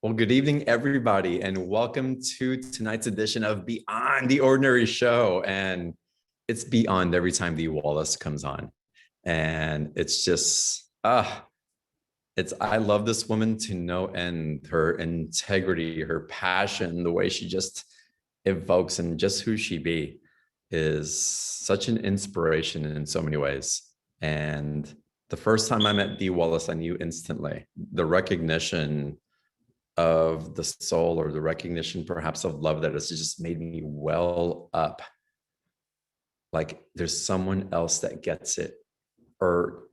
Well, good evening, everybody, and welcome to tonight's edition of Beyond the Ordinary Show. And it's beyond every time Dee Wallace comes on. And it's just, I love this woman to no end. Her integrity, her passion, the way she just evokes and just who she be is such an inspiration in so many ways. And the first time I met Dee Wallace, I knew instantly the recognition of the soul, or the recognition perhaps of love, that has just made me well up. Like there's someone else that gets it, or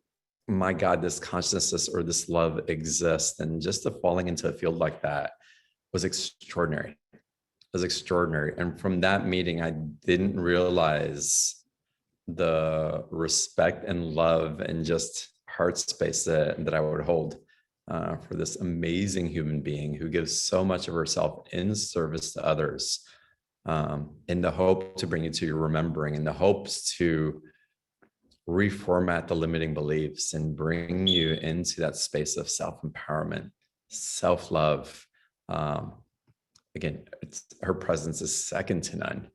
my God, this consciousness or this love exists. And just the falling into a field like that was extraordinary. It was extraordinary. And from that meeting, I didn't realize the respect and love and just heart space that I would hold for this amazing human being who gives so much of herself in service to others, in the hope to bring you to your remembering, in the hopes to reformat the limiting beliefs and bring you into that space of self-empowerment, self-love. Again, her presence is second to none.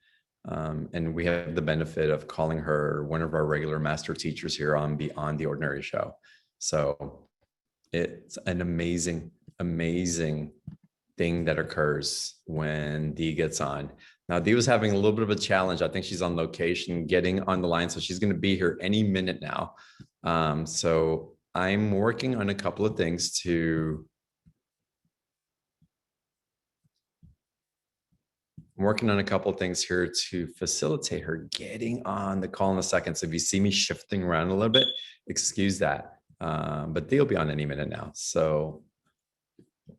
And we have the benefit of calling her one of our regular master teachers here on Beyond the Ordinary Show. So it's an amazing, amazing thing that occurs when Dee gets on. Now, Dee was having a little bit of a challenge. I think she's on location getting on the line, so she's going to be here any minute now. So I'm working on a couple of things to here to facilitate her getting on the call in a second. So if you see me shifting around a little bit, excuse that. But Dee will be on any minute now. So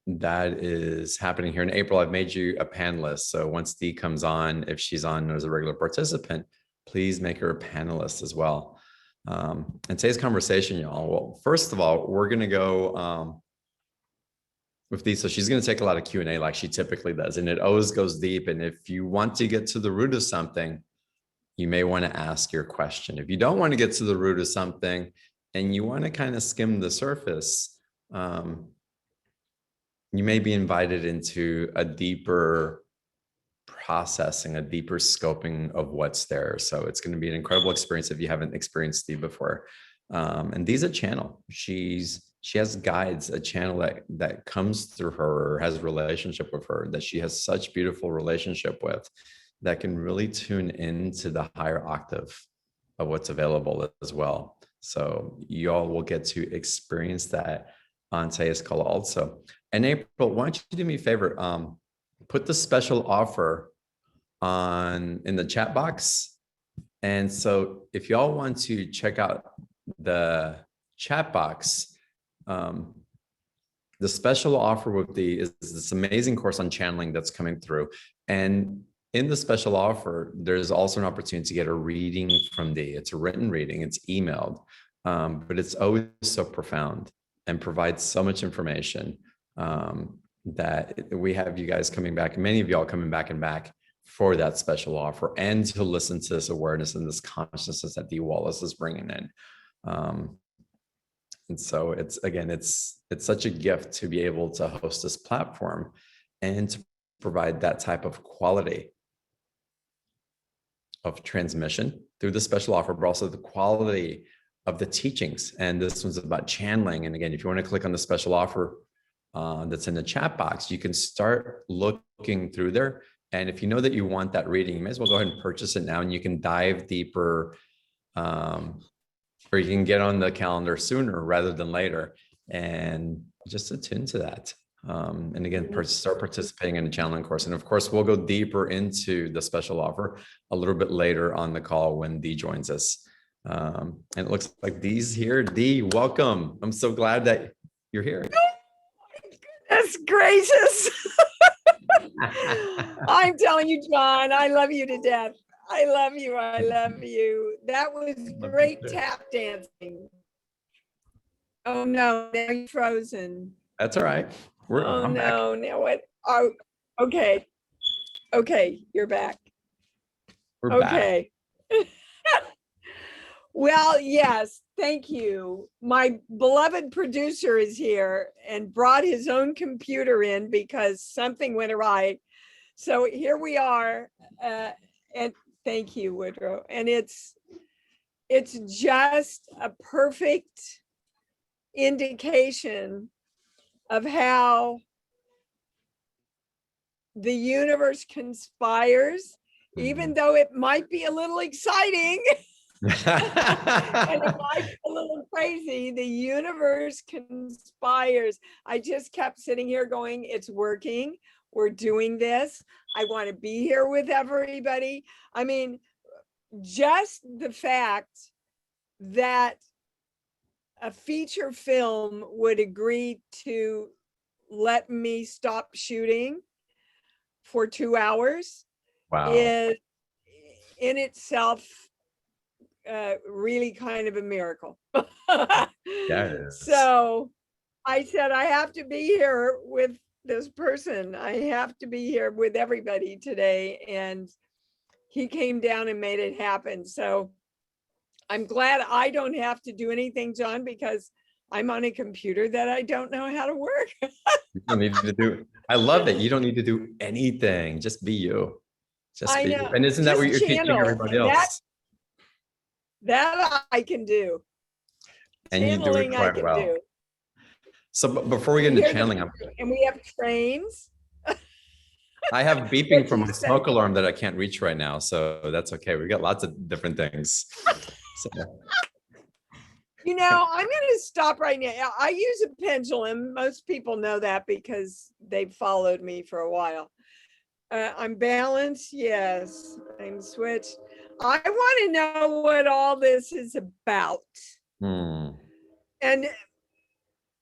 that is happening here in April. I've made you a panelist. So once Dee comes on, if she's on as a regular participant, please make her a panelist as well. And today's conversation, y'all, well, first of all, we're going to go with Dee. So she's going to take a lot of Q&A like she typically does, and it always goes deep. And if you want to get to the root of something, you may want to ask your question. If you don't want to get to the root of something and you want to kind of skim the surface, you may be invited into a deeper processing, a deeper scoping of what's there. So it's going to be an incredible experience if you haven't experienced Dee before. And Dee's a channel. She has guides, a channel that comes through her, or has a relationship with her, that she has such beautiful relationship with, that can really tune into the higher octave of what's available as well. So y'all will get to experience that on today's call also. And April, why don't you do me a favor? Put the special offer in the chat box. And so if y'all want to check out the chat box, the special offer with Dee is this amazing course on channeling that's coming through. And in the special offer, there's also an opportunity to get a reading from Dee. It's a written reading, it's emailed, but it's always so profound and provides so much information that we have you guys coming back, many of y'all coming back and back for that special offer, and to listen to this awareness and this consciousness that Dee Wallace is bringing in. And so it's such a gift to be able to host this platform and to provide that type of quality of transmission through the special offer, but also the quality of the teachings. And this one's about channeling. And again, if you want to click on the special offer that's in the chat box, you can start looking through there. And if you know that you want that reading, you may as well go ahead and purchase it now, and you can dive deeper, or you can get on the calendar sooner rather than later, and just attune to that. And again, start participating in the channeling course. And of course, we'll go deeper into the special offer a little bit later on the call when Dee joins us. And it looks like Dee's here. Dee, welcome. I'm so glad that you're here. That's gracious. I'm telling you, John, I love you to death. I love you. I love you. That was great tap dancing. Oh no, now you're frozen. That's all right. I'm back. Now what? Oh, okay. Okay, you're back. We're back. Well, yes. Thank you. My beloved producer is here and brought his own computer in because something went awry. So here we are. And thank you, Woodrow. And it's just a perfect indication of how the universe conspires, even though it might be a little exciting. And it might be a little crazy, the universe conspires. I just kept sitting here going, it's working. We're doing this. I want to be here with everybody. I mean, just the fact that a feature film would agree to let me stop shooting for 2 hours Wow. is in itself really kind of a miracle. Yes. So I said, I have to be here with this person. I have to be here with everybody today. And he came down and made it happen. So I'm glad I don't have to do anything, John, because I'm on a computer that I don't know how to work. You don't need to do, I love that. You don't need to do anything. Just be you. Just I be know. you. And isn't that what Just you're teaching channel. everybody else? That I can do. And you do it Channeling I quite can well. do. So before we get into Here's channeling, and we have trains. I have beeping What from you my say? smoke alarm that I can't reach right now. So that's okay. We got lots of different things. So, You know, I'm going to stop right now. I use a pendulum. Most people know that because they've followed me for a while. I'm balanced. Yes, I'm switched. I want to know what all this is about. And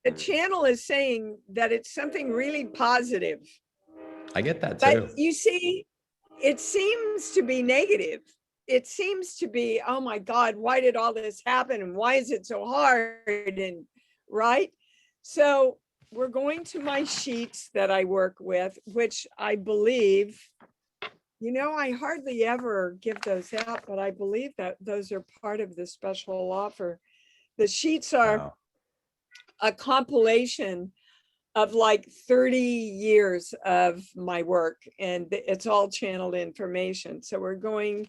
the channel is saying that it's something really positive. I get that But too. you see, it seems to be negative. It seems to be, oh my God, why did all this happen? And why is it so hard? And right. So we're going to my sheets that I work with, which I believe, you know, I hardly ever give those out, but I believe that those are part of the special offer. The sheets are Wow. a compilation of like 30 years of my work, and it's all channeled information. So we're going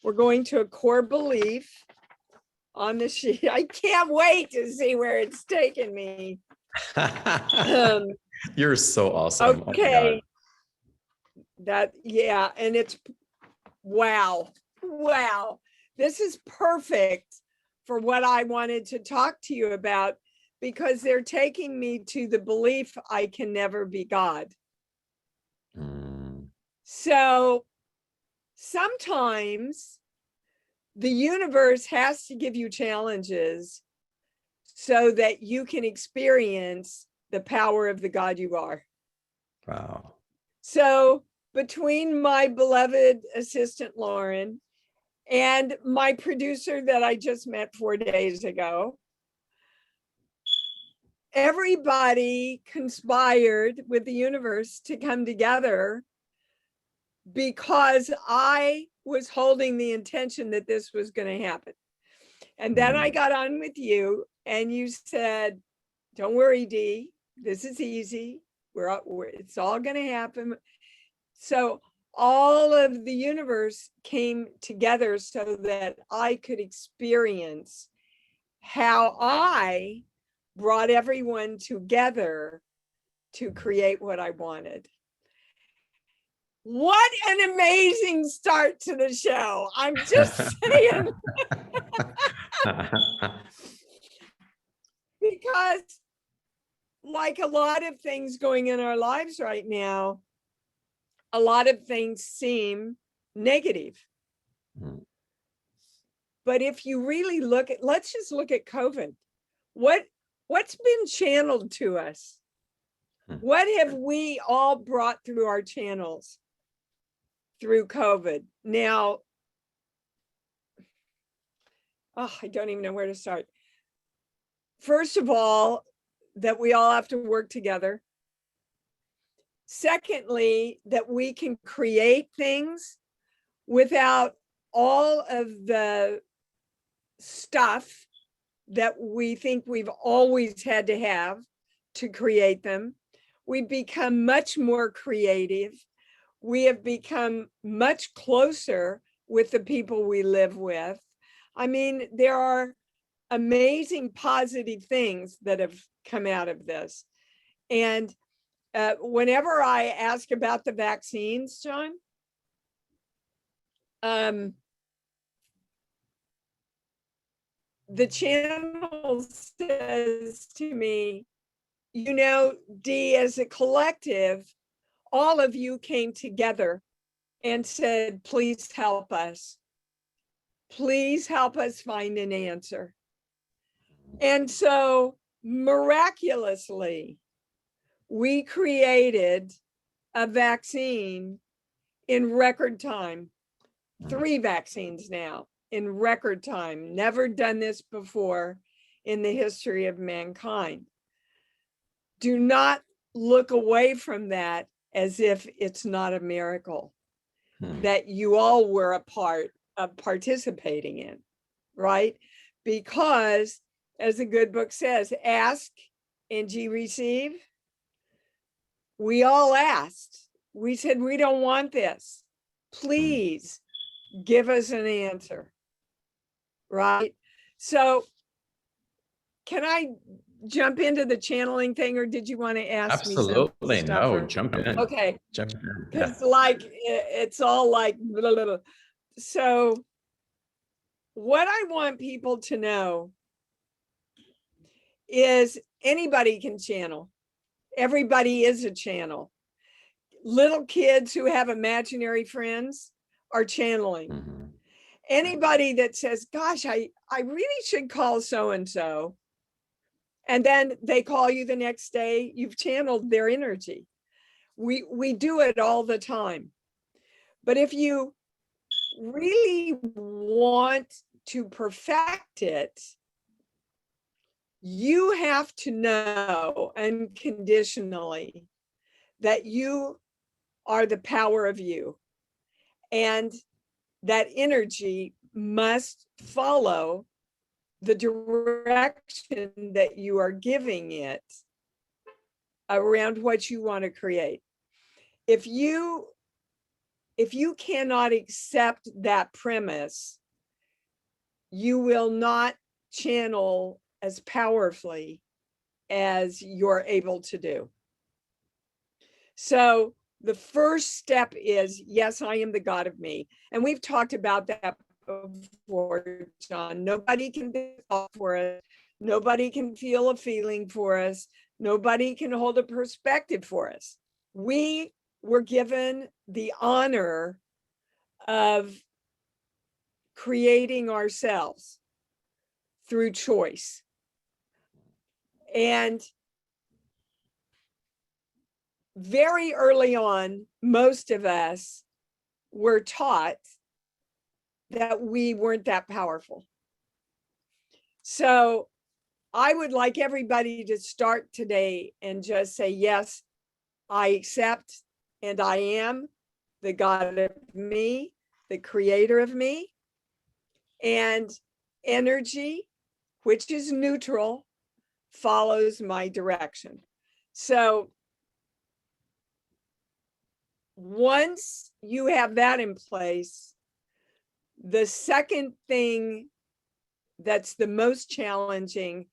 to a core belief on the sheet. I can't wait to see where it's taken me. You're so awesome. Okay. Yeah, and it's wow. This is perfect for what I wanted to talk to you about, because they're taking me to the belief I can never be God. So sometimes the universe has to give you challenges so that you can experience the power of the God you are. Wow. So between my beloved assistant, Lauren, and my producer that I just met 4 days ago, everybody conspired with the universe to come together because I was holding the intention that this was going to happen. And then I got on with you and you said, don't worry, Dee, this is easy. It's all going to happen. So all of the universe came together so that I could experience how I brought everyone together to create what I wanted. What an amazing start to the show. I'm just saying. Because like a lot of things going in our lives right now, a lot of things seem negative. But if you really look at, let's just look at COVID. What's been channeled to us? What have we all brought through our channels through COVID? Now, I don't even know where to start. First of all, that we all have to work together. Secondly, that we can create things without all of the stuff that we think we've always had to have to create them. We've become much more creative. We have become much closer with the people we live with. I mean, there are amazing positive things that have come out of this. And whenever I ask about the vaccines, John, the channel says to me, you know, Dee, as a collective, all of you came together and said, please help us. Please help us find an answer. And so miraculously, we created a vaccine in record time, 3 vaccines now in record time, never done this before in the history of mankind. Do not look away from that as if it's not a miracle that you all were a part of participating in, right? Because as the good book says, ask and ye receive. We all asked. We said, we don't want this. Please give us an answer, right? So can I jump into the channeling thing, or did you want to ask me something? Absolutely. No, jump in. Okay. Jump in. Because like, it's all like, blah, blah, blah. So what I want people to know is anybody can channel. Everybody is a channel. Little kids who have imaginary friends are channeling. Anybody that says, gosh, I really should call so-and-so, and then they call you the next day, you've channeled their energy. We do it all the time. But if you really want to perfect it, you have to know unconditionally that you are the power of you, and that energy must follow the direction that you are giving it around what you want to create. If you cannot accept that premise, you will not channel as powerfully as you're able to do. So the first step is, yes, I am the God of me. And we've talked about that before, John. Nobody can be thought for us. Nobody can feel a feeling for us. Nobody can hold a perspective for us. We were given the honor of creating ourselves through choice. And very early on, most of us were taught that we weren't that powerful. So I would like everybody to start today and just say, yes, I accept and I am the God of me, the creator of me, and energy, which is neutral, follows my direction. So once you have that in place, the second thing that's the most challenging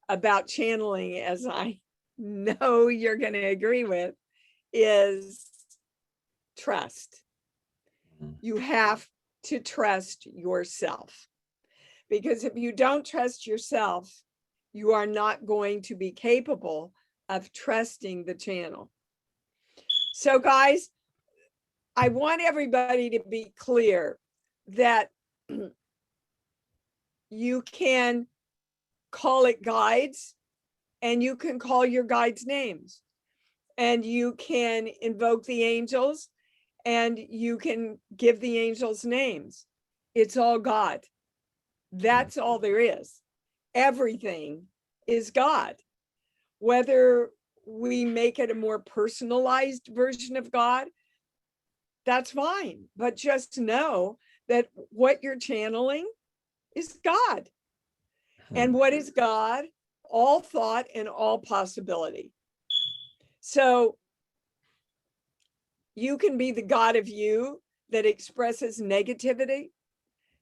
about channeling, as I know you're going to agree with, is trust. You have to trust yourself, because if you don't trust yourself, you are not going to be capable of trusting the channel. So guys, I want everybody to be clear that you can call it guides, and you can call your guides names, and you can invoke the angels, and you can give the angels names. It's all God. That's all there is. Everything is God. Whether we make it a more personalized version of God, that's fine. But just know that what you're channeling is God. And what is God? All thought and all possibility. So you can be the God of you that expresses negativity,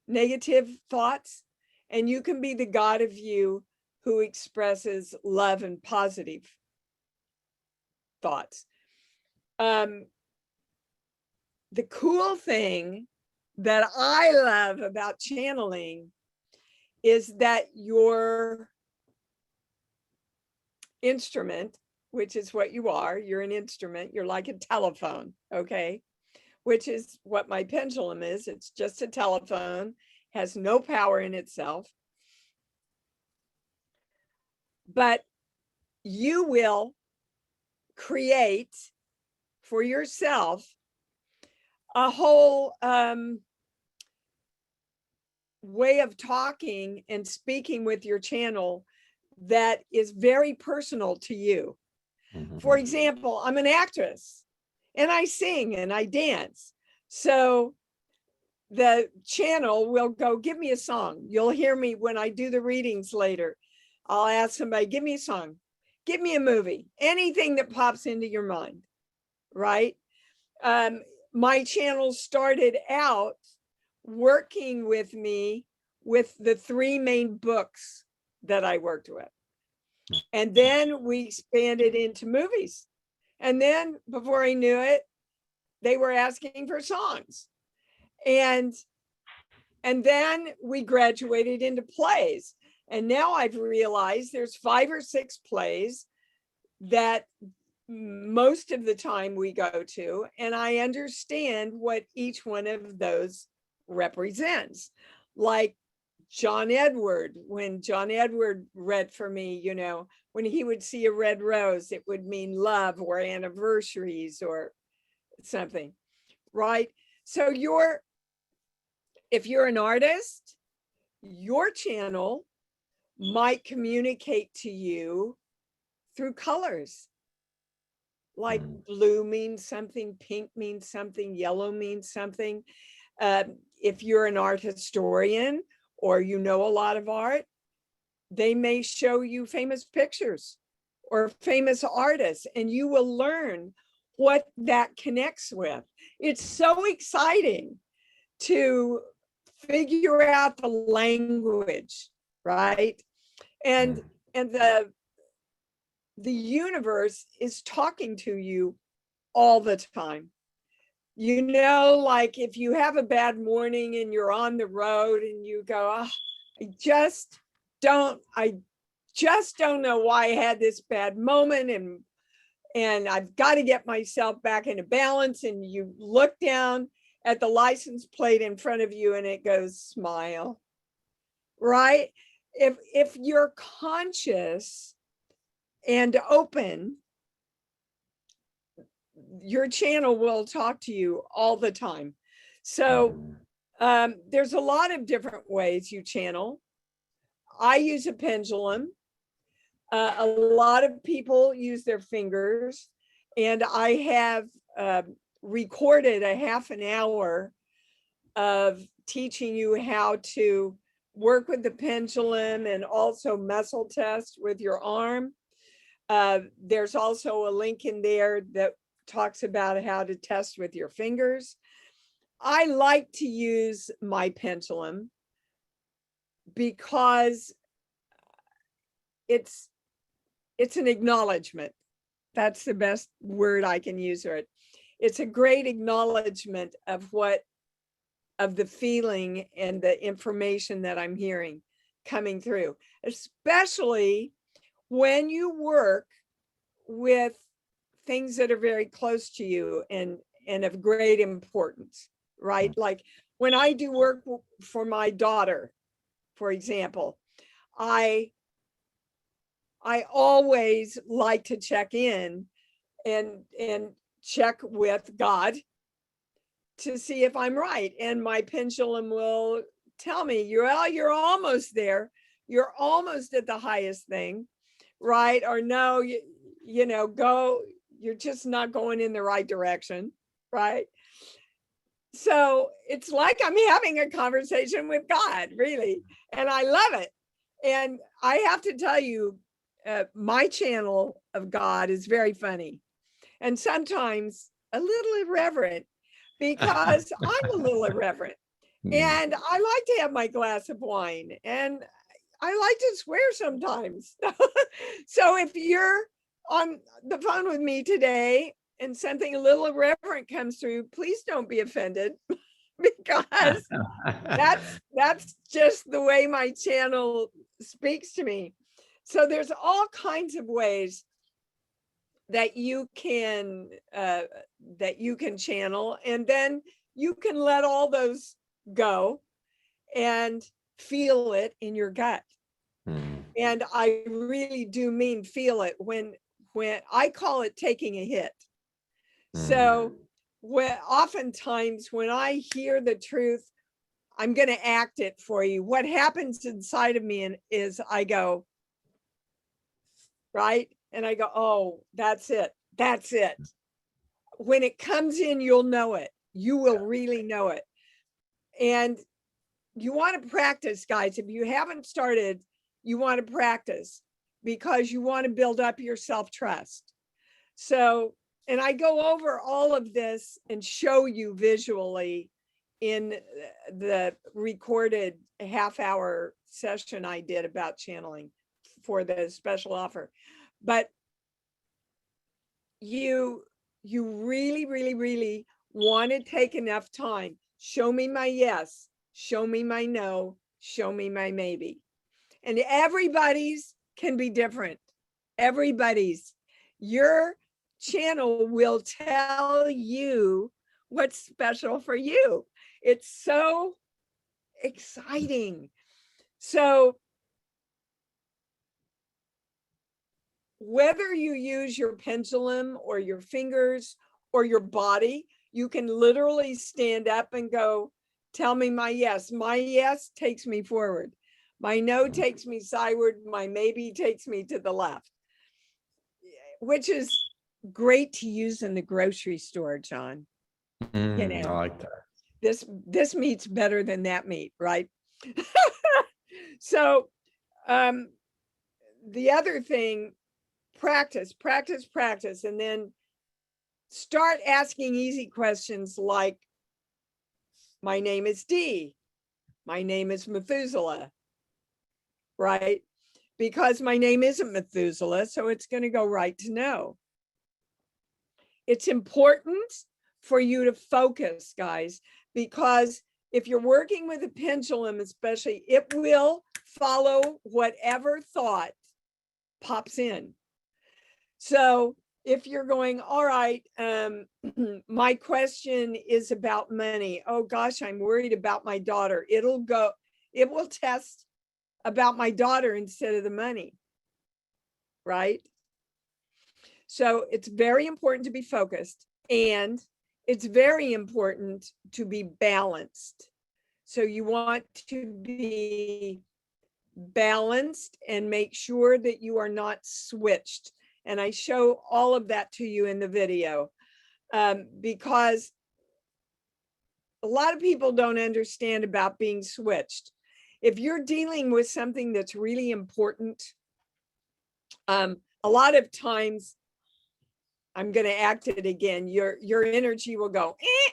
negative thoughts, and you can be the God of you who expresses love and positive thoughts. The cool thing that I love about channeling is that your instrument, which is what you are, you're an instrument, you're like a telephone, okay? Which is what my pendulum is. It's just a telephone, has no power in itself. But you will create for yourself a whole way of talking and speaking with your channel that is very personal to you. For example, I'm an actress and I sing and I dance. So the channel will go, give me a song. You'll hear me when I do the readings later. I'll ask somebody, give me a song, give me a movie, anything that pops into your mind, right? My channel started out working with me with the 3 main books that I worked with. And then we expanded into movies. And then before I knew it, they were asking for songs. And then we graduated into plays. And now I've realized there's 5 or 6 plays that most of the time we go to, and I understand what each one of those represents. Like John Edward, when John Edward read for me, you know, when he would see a red rose, it would mean love or anniversaries or something, right? So if you're an artist, your channel might communicate to you through colors. Like blue means something, pink means something, yellow means something. If you're an art historian or you know a lot of art, they may show you famous pictures or famous artists, and you will learn what that connects with. It's so exciting to figure out the language, right? And the universe is talking to you all the time. You know, like if you have a bad morning and you're on the road and you go, oh, I just don't know why I had this bad moment, and I've got to get myself back into balance. And you look down at the license plate in front of you and it goes, smile, right? If you're conscious and open, your channel will talk to you all the time. So there's a lot of different ways you channel. I use a pendulum. A lot of people use their fingers, and I have recorded a half an hour of teaching you how to work with the pendulum and also muscle test with your arm. There's also a link in there that talks about how to test with your fingers. I like to use my pendulum because it's an acknowledgement. That's the best word I can use for it. It's a great acknowledgement of the feeling and the information that I'm hearing coming through, especially when you work with things that are very close to you and of great importance, right? Like when I do work for my daughter, for example, I always like to check in and check with God to see if I'm right. And my pendulum will tell me, you're almost there. You're almost at the highest thing, right? Or no, you know, you're just not going in the right direction, right? So it's like I'm having a conversation with God, really. And I love it. And I have to tell you, my channel of God is very funny and sometimes a little irreverent because I'm a little irreverent. And I like to have my glass of wine and I like to swear sometimes. So if you're on the phone with me today and something a little irreverent comes through, please don't be offended because that's just the way my channel speaks to me. So there's all kinds of ways that you can channel, and then you can let all those go and feel it in your gut. And I really do mean feel it when I call it taking a hit. So oftentimes when I hear the truth, I'm going to act it for you. What happens inside of me is I go, right? And I go, oh, that's it. That's it. When it comes in, you'll know it. You will really know it. And you want to practice, guys. If you haven't started, you want to practice because you want to build up your self-trust. So, and I go over all of this and show you visually in the recorded half-hour session I did about channeling for the special offer. But you really, really, really want to take enough time. Show me my yes, show me my no, show me my maybe. And everybody's can be different. Everybody's. Your channel will tell you what's special for you. It's so exciting. So whether you use your pendulum or your fingers or your body, you can literally stand up and go, tell me my yes. My yes takes me forward. My no takes me sideward. My maybe takes me to the left, which is great to use in the grocery store, John. You know, I like that. This meat's better than that meat, right? So the other thing, practice, practice, practice, and then start asking easy questions like, my name is Dee. My name is Methuselah, right? Because my name isn't Methuselah, so it's going to go right to no. It's important for you to focus, guys, because if you're working with a pendulum, especially, it will follow whatever thought pops in. So if you're going, all right, my question is about money. Oh gosh, I'm worried about my daughter. It will test about my daughter instead of the money, right? So it's very important to be focused, and it's very important to be balanced. So you want to be balanced and make sure that you are not switched. And I show all of that to you in the video because a lot of people don't understand about being switched. If you're dealing with something that's really important, a lot of times, I'm going to act it again, your energy will go, eh.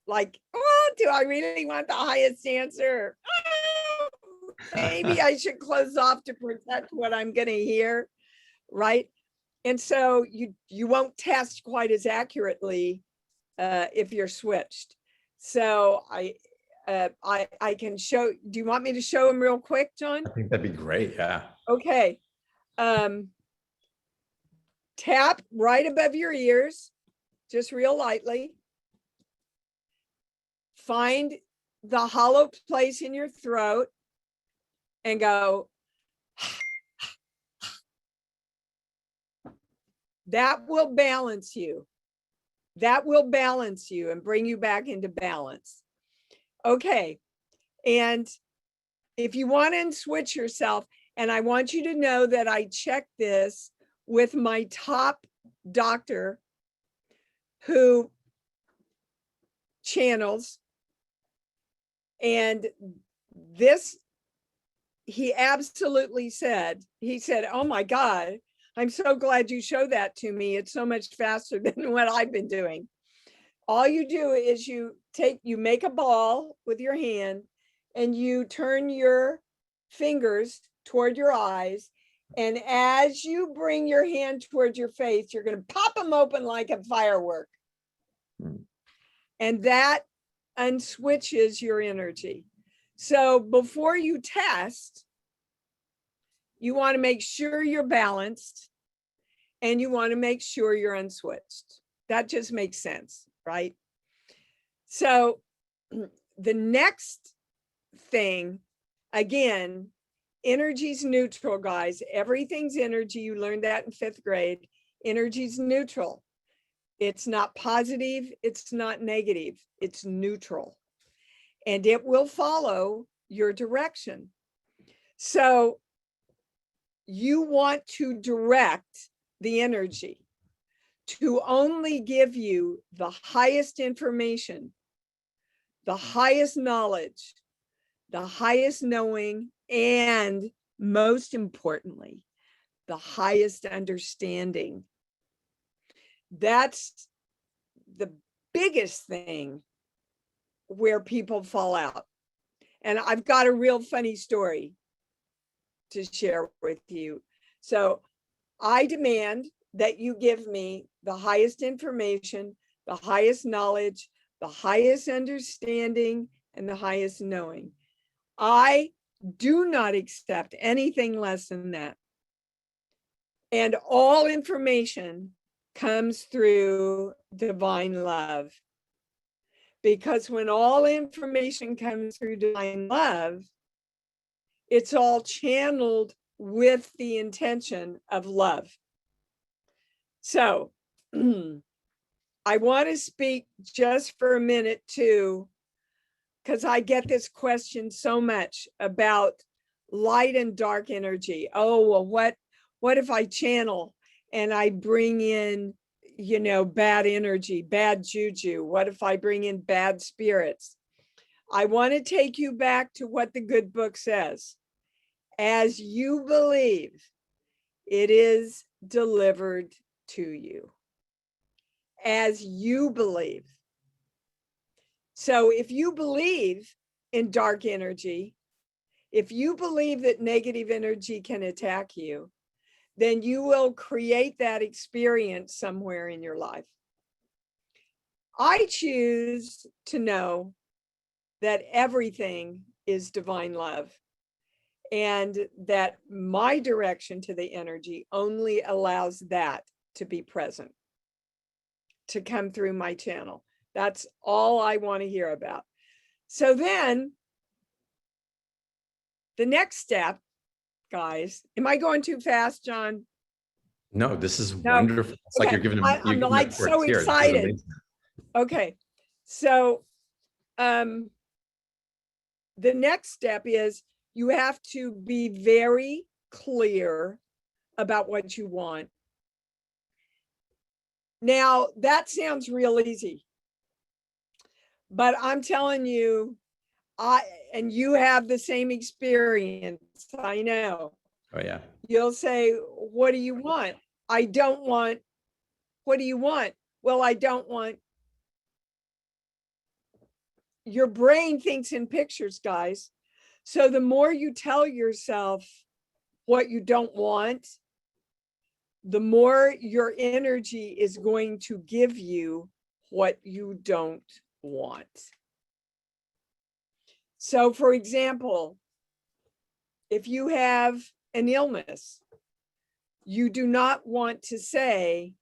Like, oh, do I really want the highest answer? Oh, maybe I should close off to protect what I'm going to hear, right? And so you won't test quite as accurately if you're switched. So I can show. Do you want me to show them real quick, John? I think that'd be great. Yeah. Okay. Tap right above your ears, just real lightly. Find the hollow place in your throat and go. That will balance you. That will balance you and bring you back into balance. Okay. And if you want to switch yourself, and I want you to know that I checked this with my top doctor who channels, and this he absolutely said, he said, oh my God, I'm so glad you showed that to me. It's so much faster than what I've been doing. All you do is you make a ball with your hand and you turn your fingers toward your eyes. And as you bring your hand towards your face, you're going to pop them open like a firework. And that unswitches your energy. So before you test, you want to make sure you're balanced and you want to make sure you're unswitched. That just makes sense, right? So the next thing, again, energy's neutral, guys. Everything's energy. You learned that in 5th grade. Energy's neutral. It's not positive. It's not negative. It's neutral. And it will follow your direction. So you want to direct the energy to only give you the highest information, the highest knowledge, the highest knowing, and most importantly, the highest understanding. That's the biggest thing where people fall out. And I've got a real funny story to share with you. So I demand that you give me the highest information, the highest knowledge, the highest understanding, and the highest knowing. I do not accept anything less than that. And all information comes through divine love. Because when all information comes through divine love, it's all channeled with the intention of love. So I want to speak just for a minute too, because I get this question so much about light and dark energy. Oh, well, what if I channel and I bring in, bad energy, bad juju? What if I bring in bad spirits? I want to take you back to what the good book says. As you believe, it is delivered to you. As you believe. So if you believe in dark energy, if you believe that negative energy can attack you, then you will create that experience somewhere in your life. I choose to know that everything is divine love and that my direction to the energy only allows that to be present, to come through my channel. That's all I want to hear about. So then the next step, guys, am I going too fast, John? No, this is wonderful. It's okay. like you're giving I'm like so excited. Okay. So the next step is you have to be very clear about what you want. Now, that sounds real easy. But I'm telling you, and you have the same experience, I know. Oh, yeah. You'll say, what do you want? I don't want, what do you want? Well, I don't want. Your brain thinks in pictures, guys. So the more you tell yourself what you don't want, the more your energy is going to give you what you don't want. So for example, if you have an illness, you do not want to say,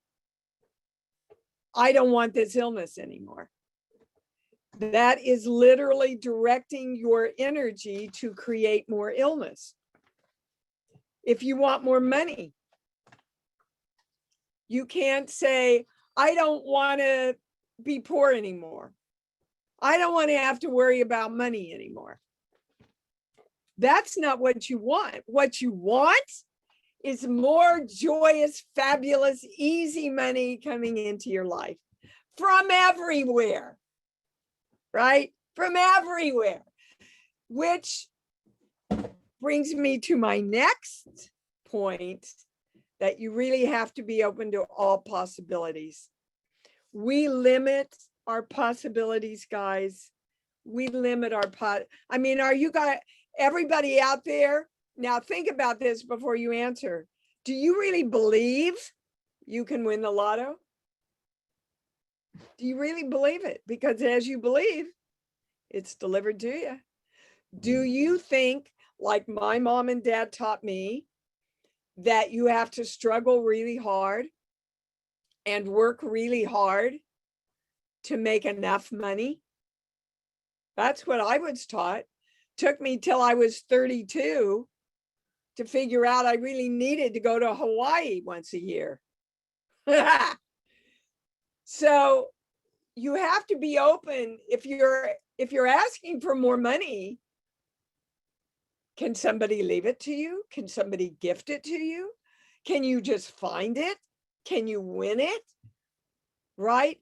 I don't want this illness anymore. That is literally directing your energy to create more illness. If you want more money, you can't say, I don't want to be poor anymore. I don't want to have to worry about money anymore. That's not what you want. What you want is more joyous, fabulous, easy money coming into your life from everywhere, right? From everywhere, which brings me to my next point, that you really have to be open to all possibilities. We limit our possibilities, guys. We limit our I mean, are you guys, everybody out there, now think about this before you answer. Do you really believe you can win the lotto? Do you really believe it? Because as you believe, it's delivered to you. Do you think, like my mom and dad taught me, that you have to struggle really hard and work really hard to make enough money? That's what I was taught. Took me till I was 32 to figure out I really needed to go to Hawaii once a year. So you have to be open. If you're asking for more money, can somebody leave it to you? Can somebody gift it to you? Can you just find it? Can you win it? Right?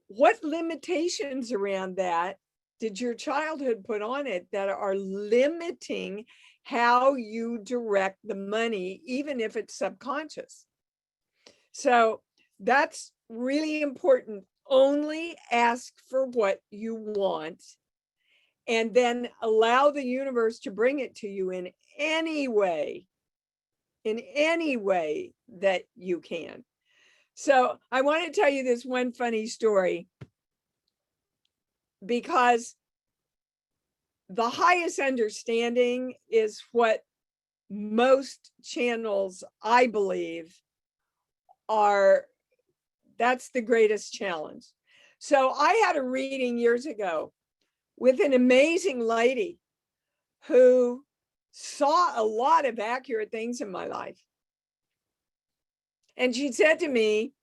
What limitations around that did your childhood put on it that are limiting how you direct the money, even if it's subconscious? So that's really important. Only ask for what you want, and then allow the universe to bring it to you in any way that you can. So I want to tell you this one funny story, because the highest understanding is what most channels, I believe, are. That's the greatest challenge. So I had a reading years ago with an amazing lady who saw a lot of accurate things in my life. And she said to me,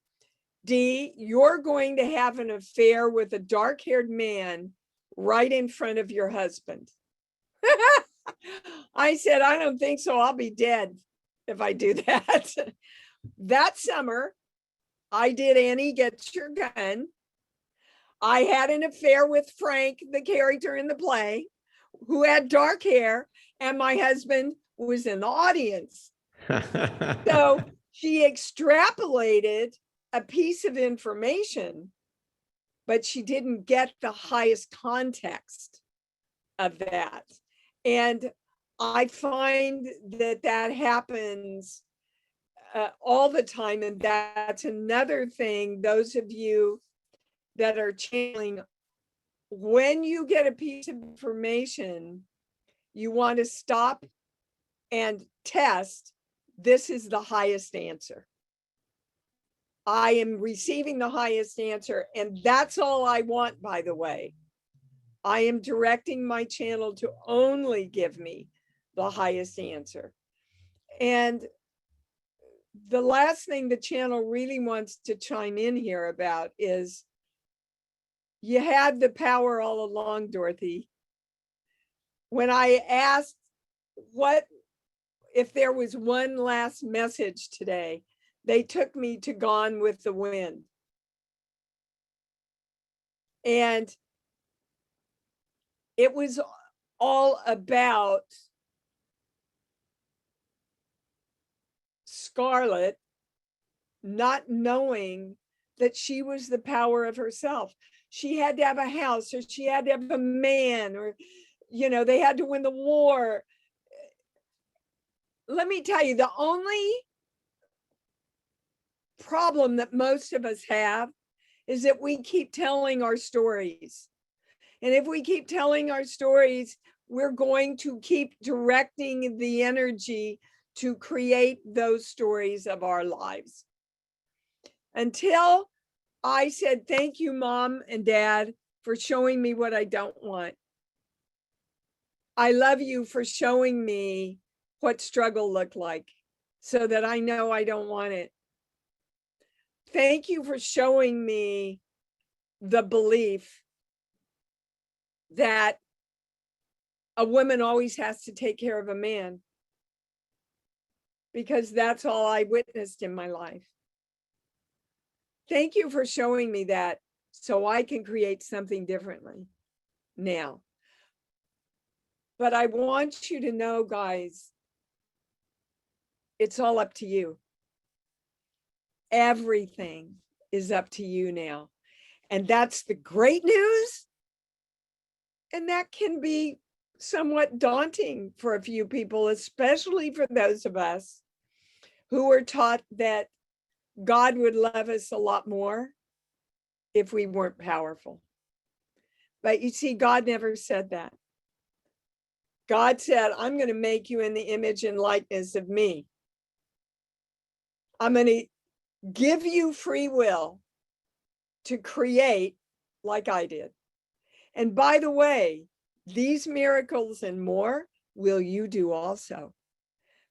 Dee, you're going to have an affair with a dark-haired man right in front of your husband. I said, I don't think so. I'll be dead if I do that. That summer, I did Annie Gets Your Gun. I had an affair with Frank, the character in the play, who had dark hair, and my husband was in the audience. So she extrapolated a piece of information, but she didn't get the highest context of that. And I find that that happens all the time. And that's another thing, those of you that are channeling, when you get a piece of information, you want to stop and test, this is the highest answer. I am receiving the highest answer, and that's all I want, by the way. I am directing my channel to only give me the highest answer. And the last thing the channel really wants to chime in here about is, you had the power all along, Dorothy. When I asked what if there was one last message today, they took me to Gone with the Wind. And it was all about Scarlett not knowing that she was the power of herself. She had to have a house, or she had to have a man, or, you know, they had to win the war. Let me tell you, the only problem that most of us have is that we keep telling our stories. And if we keep telling our stories, we're going to keep directing the energy to create those stories of our lives. Until I said, thank you, Mom and Dad, for showing me what I don't want. I love you for showing me what struggle looked like, so that I know I don't want it. Thank you for showing me the belief that a woman always has to take care of a man, because that's all I witnessed in my life. Thank you for showing me that, so I can create something differently now. But I want you to know, guys, it's all up to you. Everything is up to you now. And that's the great news. And that can be somewhat daunting for a few people, especially for those of us who were taught that God would love us a lot more if we weren't powerful. But you see, God never said that. God said, I'm going to make you in the image and likeness of me. I'm going to give you free will to create like I did. And by the way, these miracles and more will you do also.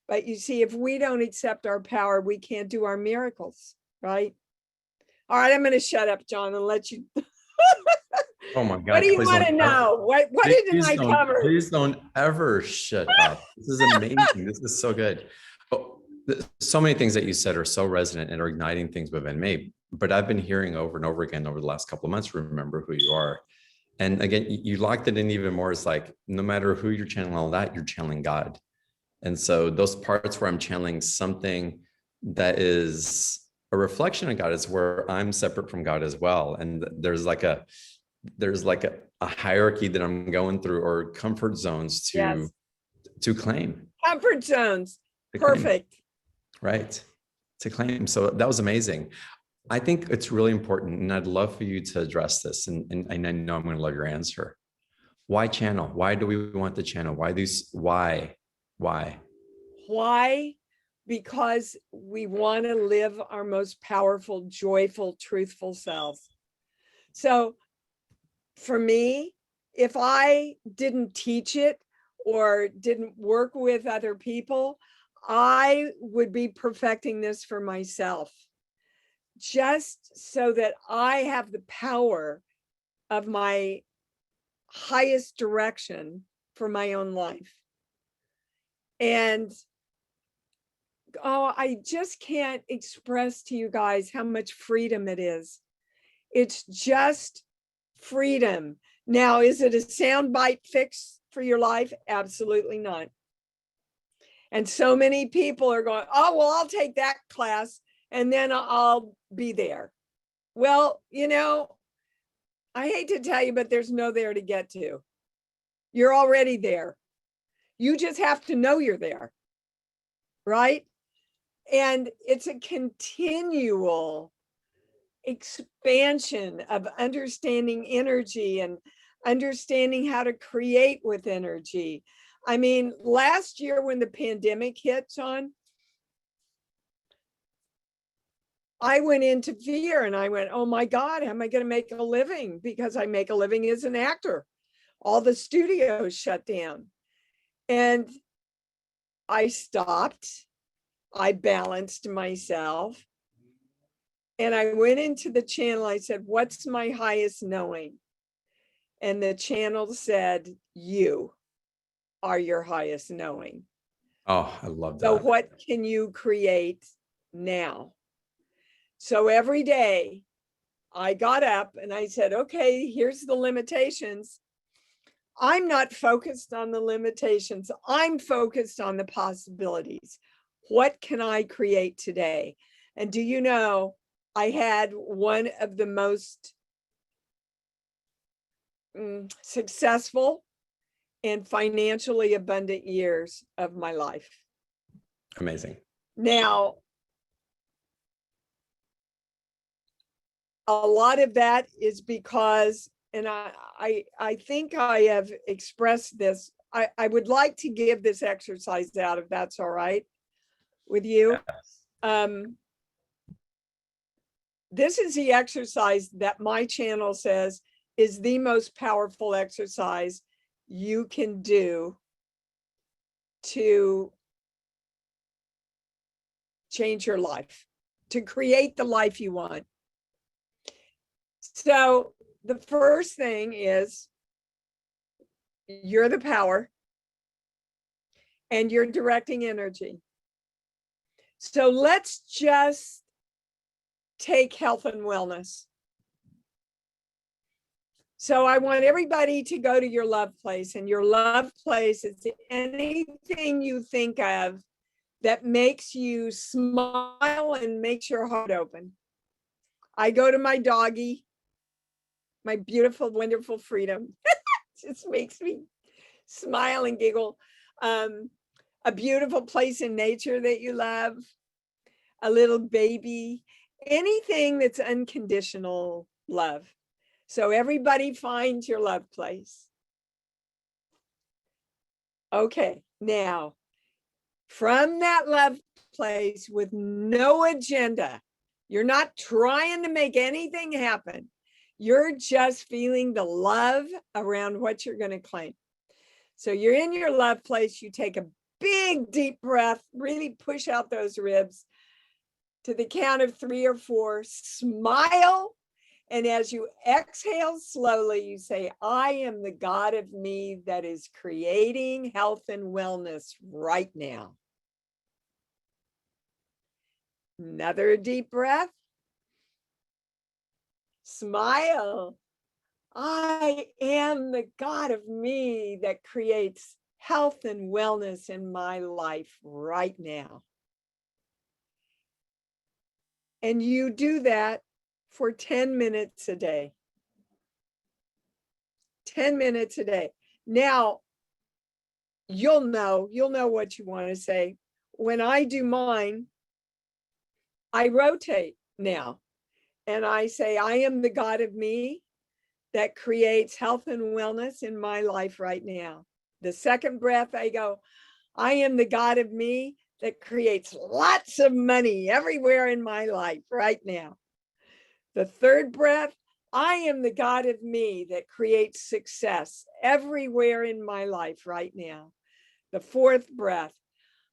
But you see, if we don't accept our power, we can't do our miracles, right? All right, I'm going to shut up, John, and let you. Oh my God. What do you please want to don't know? What didn't I cover? Please don't ever shut up. This is amazing. This is so good. Oh, so many things that you said are so resonant and are igniting things within me. But I've been hearing over and over again over the last couple of months, remember who you are. And again, you locked it in even more. It's like, no matter who you're channeling all that, you're channeling God. And so those parts where I'm channeling something that is a reflection of God is where I'm separate from God as well. And there's like a hierarchy that I'm going through, or comfort zones to claim. Comfort zones. To claim. Perfect. Right. To claim. So that was amazing. I think it's really important, and I'd love for you to address this. And I know I'm going to love your answer. Why channel? Why do we want the channel? Why? Why? Because we want to live our most powerful, joyful, truthful selves. So for me, if I didn't teach it or didn't work with other people, I would be perfecting this for myself, just so that I have the power of my highest direction for my own life. And I just can't express to you guys how much freedom it is. It's just freedom. Now, is it a soundbite fix for your life? Absolutely not. And so many people are going, oh, well, I'll take that class and then I'll be there. Well, I hate to tell you, but there's no there to get to. You're already there. You just have to know you're there, right? And it's a continual expansion of understanding energy and understanding how to create with energy. I mean, last year when the pandemic hit, John, I went into fear and I went, oh my God, how am I going to make a living? Because I make a living as an actor. All the studios shut down. And I stopped. I balanced myself. And I went into the channel. I said, what's my highest knowing? And the channel said, you are your highest knowing. Oh, I love that. So what can you create now? So every day I got up and I said, okay, here's the limitations. I'm not focused on the limitations. I'm focused on the possibilities. What can I create today? And do you know, I had one of the most successful and financially abundant years of my life. Amazing. Now, a lot of that is because, and I think I have expressed this, I would like to give this exercise out if that's all right with you. Yes. This is the exercise that my channel says is the most powerful exercise you can do to change your life, to create the life you want. So the first thing is you're the power and you're directing energy. So let's just take health and wellness. So I want everybody to go to your love place, and your love place is anything you think of that makes you smile and makes your heart open. I go to my doggy, my beautiful, wonderful Freedom. Just makes me smile and giggle. A beautiful place in nature that you love, a little baby, anything that's unconditional love. So everybody find your love place. Okay, now from that love place with no agenda, you're not trying to make anything happen. You're just feeling the love around what you're going to claim. So you're in your love place. You take a big, deep breath, really push out those ribs to the count of 3 or 4, smile. And as you exhale slowly, you say, I am the God of me that is creating health and wellness right now. Another deep breath. Smile. I am the God of me that creates health and wellness in my life right now. And you do that for 10 minutes a day. 10 minutes a day. Now, you'll know what you want to say. When I do mine, I rotate now. And I say, I am the God of me that creates health and wellness in my life right now. The second breath, I go, I am the God of me that creates lots of money everywhere in my life right now. The third breath, I am the God of me that creates success everywhere in my life right now. The fourth breath,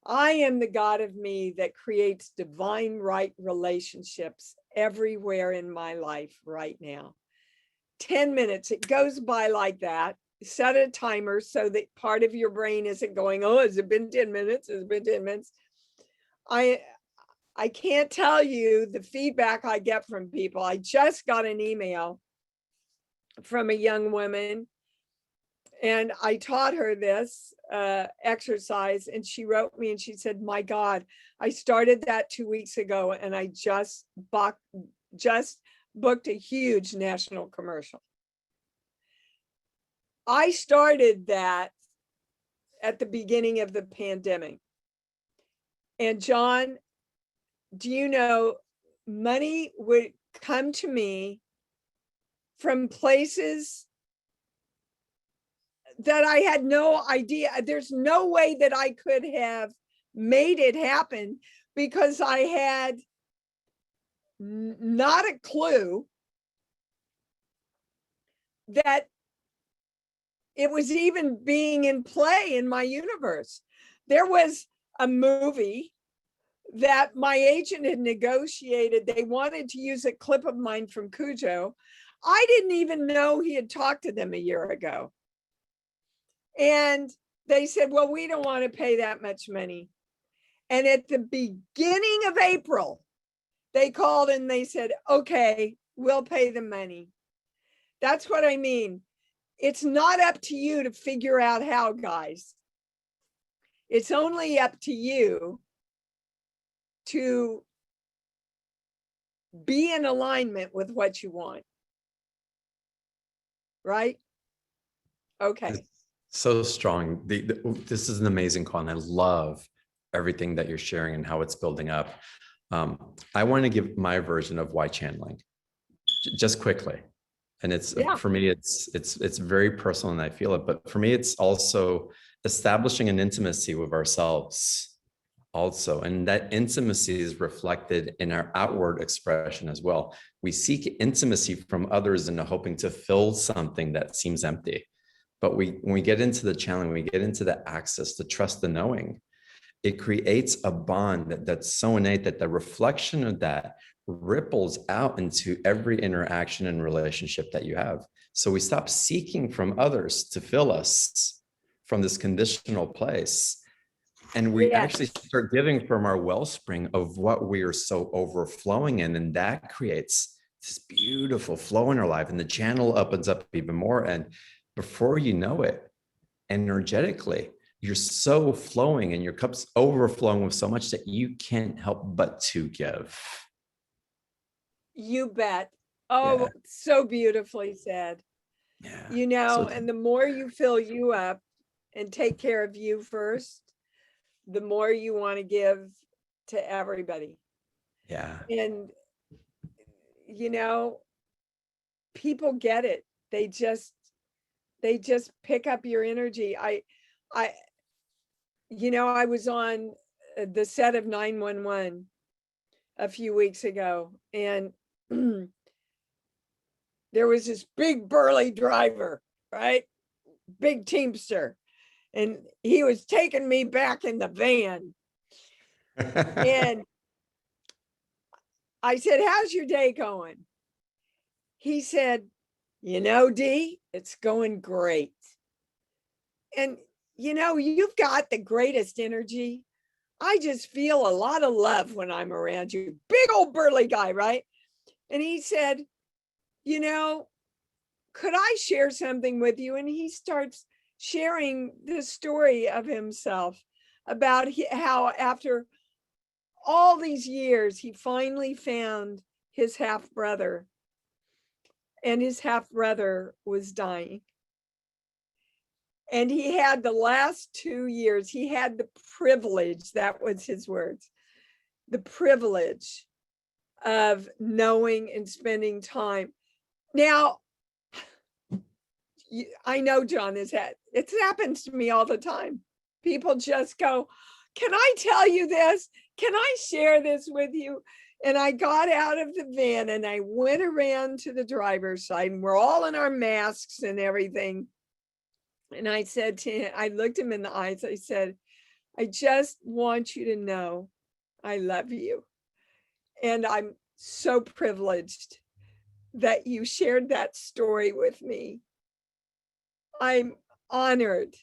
I am the God of me that creates divine right relationships everywhere in my life right now. 10 minutes, it goes by like that. Set a timer so that part of your brain isn't going, oh, has it been 10 minutes? Has it been 10 minutes? I can't tell you the feedback I get from people. I just got an email from a young woman, and I taught her this exercise, and she wrote me and she said, my God, I started that 2 weeks ago, and I just booked a huge national commercial. I started that at the beginning of the pandemic. And John, do you know, money would come to me from places that I had no idea. There's no way that I could have made it happen because I had not a clue that it was even being in play in my universe. There was a movie that my agent had negotiated. They wanted to use a clip of mine from Cujo. I didn't even know he had talked to them a year ago. And they said, well, we don't want to pay that much money. And at the beginning of April, they called and they said, okay, we'll pay the money. That's what I mean. It's not up to you to figure out how, guys. It's only up to you to be in alignment with what you want. Right? Okay. It's so strong. This is an amazing call, and I love everything that you're sharing and how it's building up. I want to give my version of why channeling, just quickly. And it's for me, it's very personal, and I feel it. But for me, it's also establishing an intimacy with ourselves, also, and that intimacy is reflected in our outward expression as well. We seek intimacy from others in hoping to fill something that seems empty. But when we get into the channeling, we get into the access, the trust, the knowing, it creates a bond that's so innate that the reflection of that ripples out into every interaction and relationship that you have. So we stop seeking from others to fill us from this conditional place. And we actually start giving from our wellspring of what we are so overflowing in. And that creates this beautiful flow in our life, and the channel opens up even more. And before you know it, energetically, you're so flowing and your cup's overflowing with so much that you can't help but to give. You bet. Oh, Yeah. so beautifully said. Yeah. You know, So and the more you fill you up and take care of you first, the more you want to give to everybody. yeah. And, you know, people get it. They just pick up your energy. I, you know, I was on the set of 911 a few weeks ago, and there was this big burly driver, right? Big Teamster. And he was taking me back in the van. And I said, "How's your day going?" He said, "You know, Dee, it's going great." And, you know, you've got the greatest energy. I just feel a lot of love when I'm around you. Big old burly guy, right? And he said, "You know, could I share something with you?" And he starts sharing this story of himself about how after all these years, he finally found his half brother, and his half brother was dying. And he had the last 2 years, he had the privilege, that was his words, the privilege of knowing and spending time. Now, I know, John, it happens to me all the time. People just go, "Can I tell you this? Can I share this with you?" And I got out of the van and I went around to the driver's side, and we're all in our masks and everything. And I said to him, I looked him in the eyes, I said, "I just want you to know I love you. And I'm so privileged that you shared that story with me. I'm honored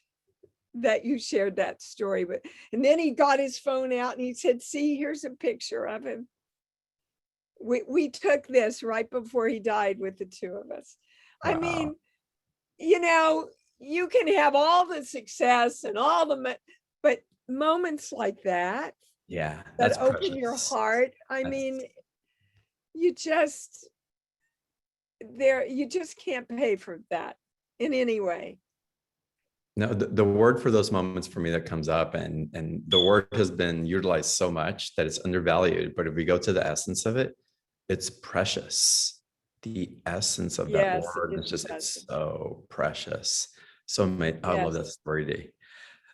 that you shared that story with." And then he got his phone out and he said, "See, here's a picture of him. We took this right before he died with the two of us." I Wow. mean, you know, you can have all the success and all the, but moments like that, Yeah. That's that open your precious. heart. I That's, mean, you just, you just can't pay for that in any way. no, the word for those moments for me that comes up, and the word has been utilized so much that it's undervalued. But if we go to the essence of it, it's precious. The essence of that Yes, word is it's just, it's precious. so precious. So I love Yes. that story, Dee.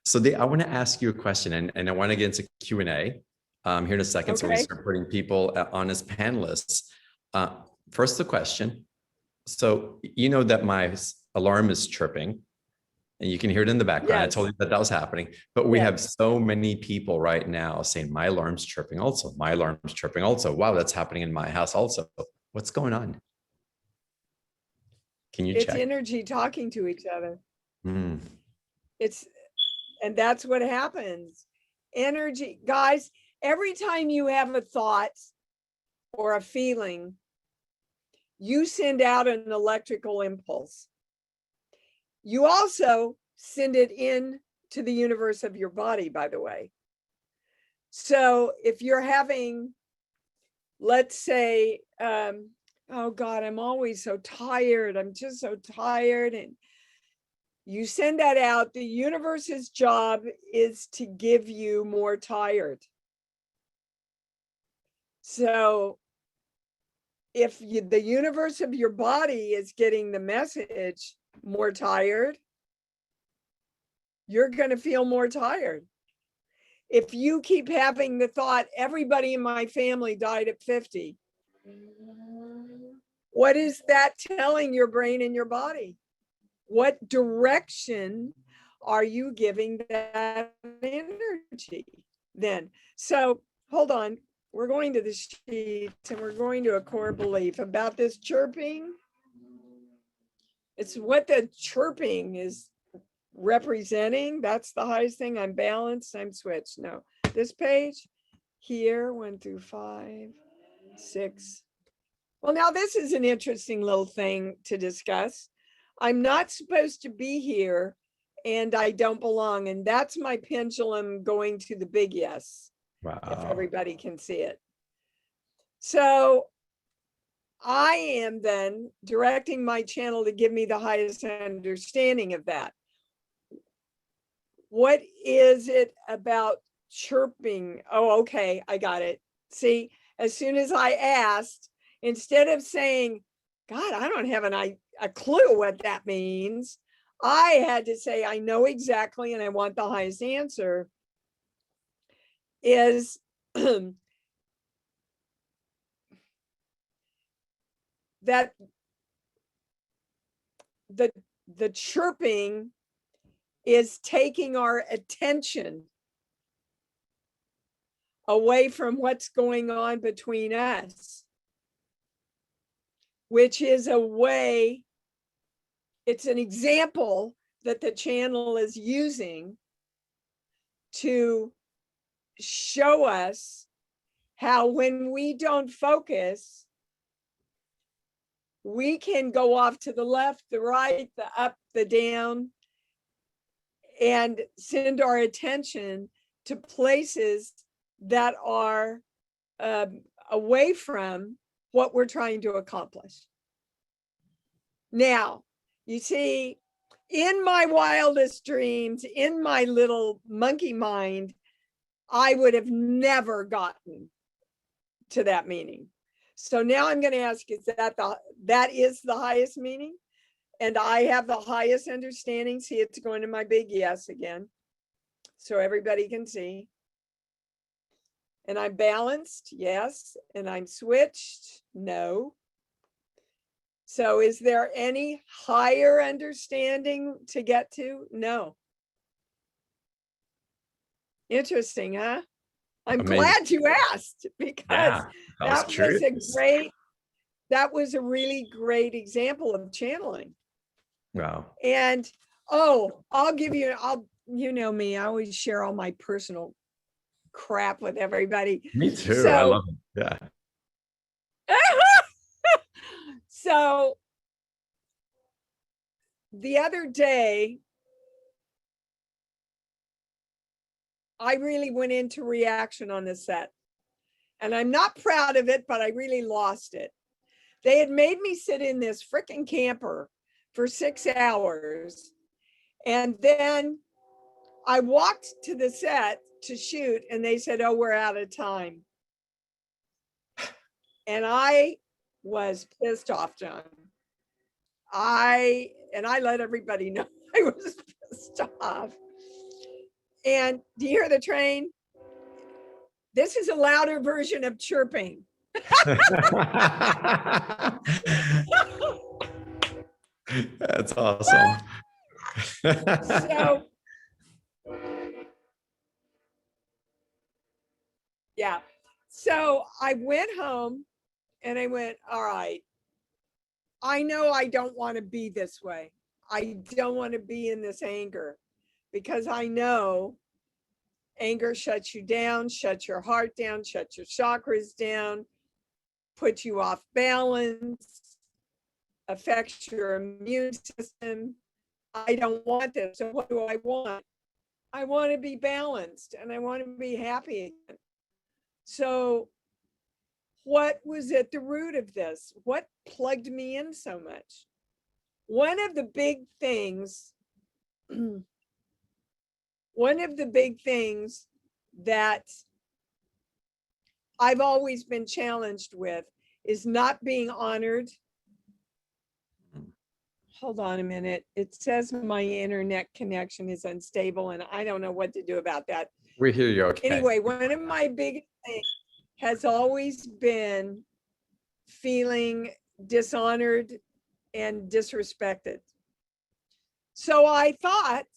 So Dee, I want to ask you a question, and I want to get into Q&A here in a second. So we Okay. start putting people on as panelists. First, the question. So you know that my alarm is chirping, and you can hear it in the background. I told Yes. you that that was happening, but we Yes. have so many people right now saying my alarm's chirping also. My alarm's chirping also. Wow, that's happening in my house also. What's going on? Can you It's check? energy talking to each other. Mm. It's, and that's what happens. Energy, guys, every time you have a thought or a feeling, you send out an electrical impulse. You also send it in to the universe of your body, by the way. So if you're having, let's say, "Oh God, I'm always so tired. I'm just so tired." And you send that out, the universe's job is to give you more tired. So if the universe of your body is getting the message, more tired, you're going to feel more tired. If you keep having the thought, "Everybody in my family died at 50, what is that telling your brain and your body? What direction are you giving that energy then? So hold on. We're going to the sheet and we're going to a core belief about this chirping. It's what the chirping is representing. That's the highest thing. I'm balanced. I'm switched. No, this page here, 1 through 5, 6, Well, now this is an interesting little thing to discuss. I'm not supposed to be here and I don't belong. And that's my pendulum going to the big yes, if Wow. everybody can see it. So I am then directing my channel to give me the highest understanding of that. What is it about chirping? Oh, okay, I got it. See, as soon as I asked, instead of saying, God, I don't have a clue what that means, I had to say, I know exactly, and I want the highest answer, is that the chirping is taking our attention away from what's going on between us, which is a way, it's an example that the channel is using to show us how when we don't focus, we can go off to the left, the right, the up, the down, and send our attention to places that are away from what we're trying to accomplish. Now, you see, in my wildest dreams, in my little monkey mind, I would have never gotten to that meaning. So now I'm going to ask, is that is the highest meaning? And I have the highest understanding. See, it's going to my big yes again, so everybody can see. And I'm balanced, yes. And I'm switched, no. So is there any higher understanding to get to? No. Interesting, huh? I'm Amazing. glad you asked, because Yeah, that was a really great example of channeling. Wow. And you know me, I always share all my personal crap with everybody. Me too. So, I love it. Yeah. So the other day, I really went into reaction on the set. And I'm not proud of it, but I really lost it. They had made me sit in this freaking camper for 6 hours. And then I walked to the set to shoot, and they said, oh, we're out of time. And I was pissed off, John. I let everybody know I was pissed off. And do you hear the train? This is a louder version of chirping. That's awesome. So, yeah. So I went home and I went, all right, I know I don't want to be this way. I don't want to be in this anger, because I know anger shuts you down, shuts your heart down, shuts your chakras down, puts you off balance, affects your immune system. I don't want this. So what do I want? I want to be balanced and I want to be happy again. So what was at the root of this? What plugged me in so much? One of the big things that I've always been challenged with is not being honored. Hold on a minute. It says my internet connection is unstable and I don't know what to do about that. We hear you okay. Anyway, one of my big things has always been feeling dishonored and disrespected. So I thought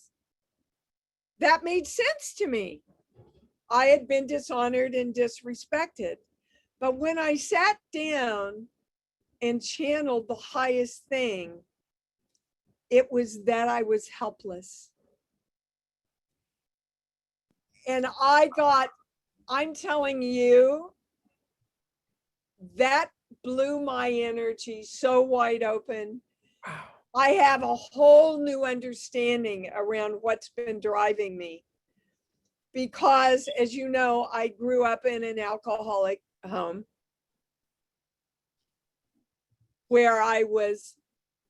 that made sense to me. I had been dishonored and disrespected. But when I sat down and channeled the highest thing, it was that I was helpless. And I'm telling you, that blew my energy so wide open. Wow. I have a whole new understanding around what's been driving me. Because, as you know, I grew up in an alcoholic home where I was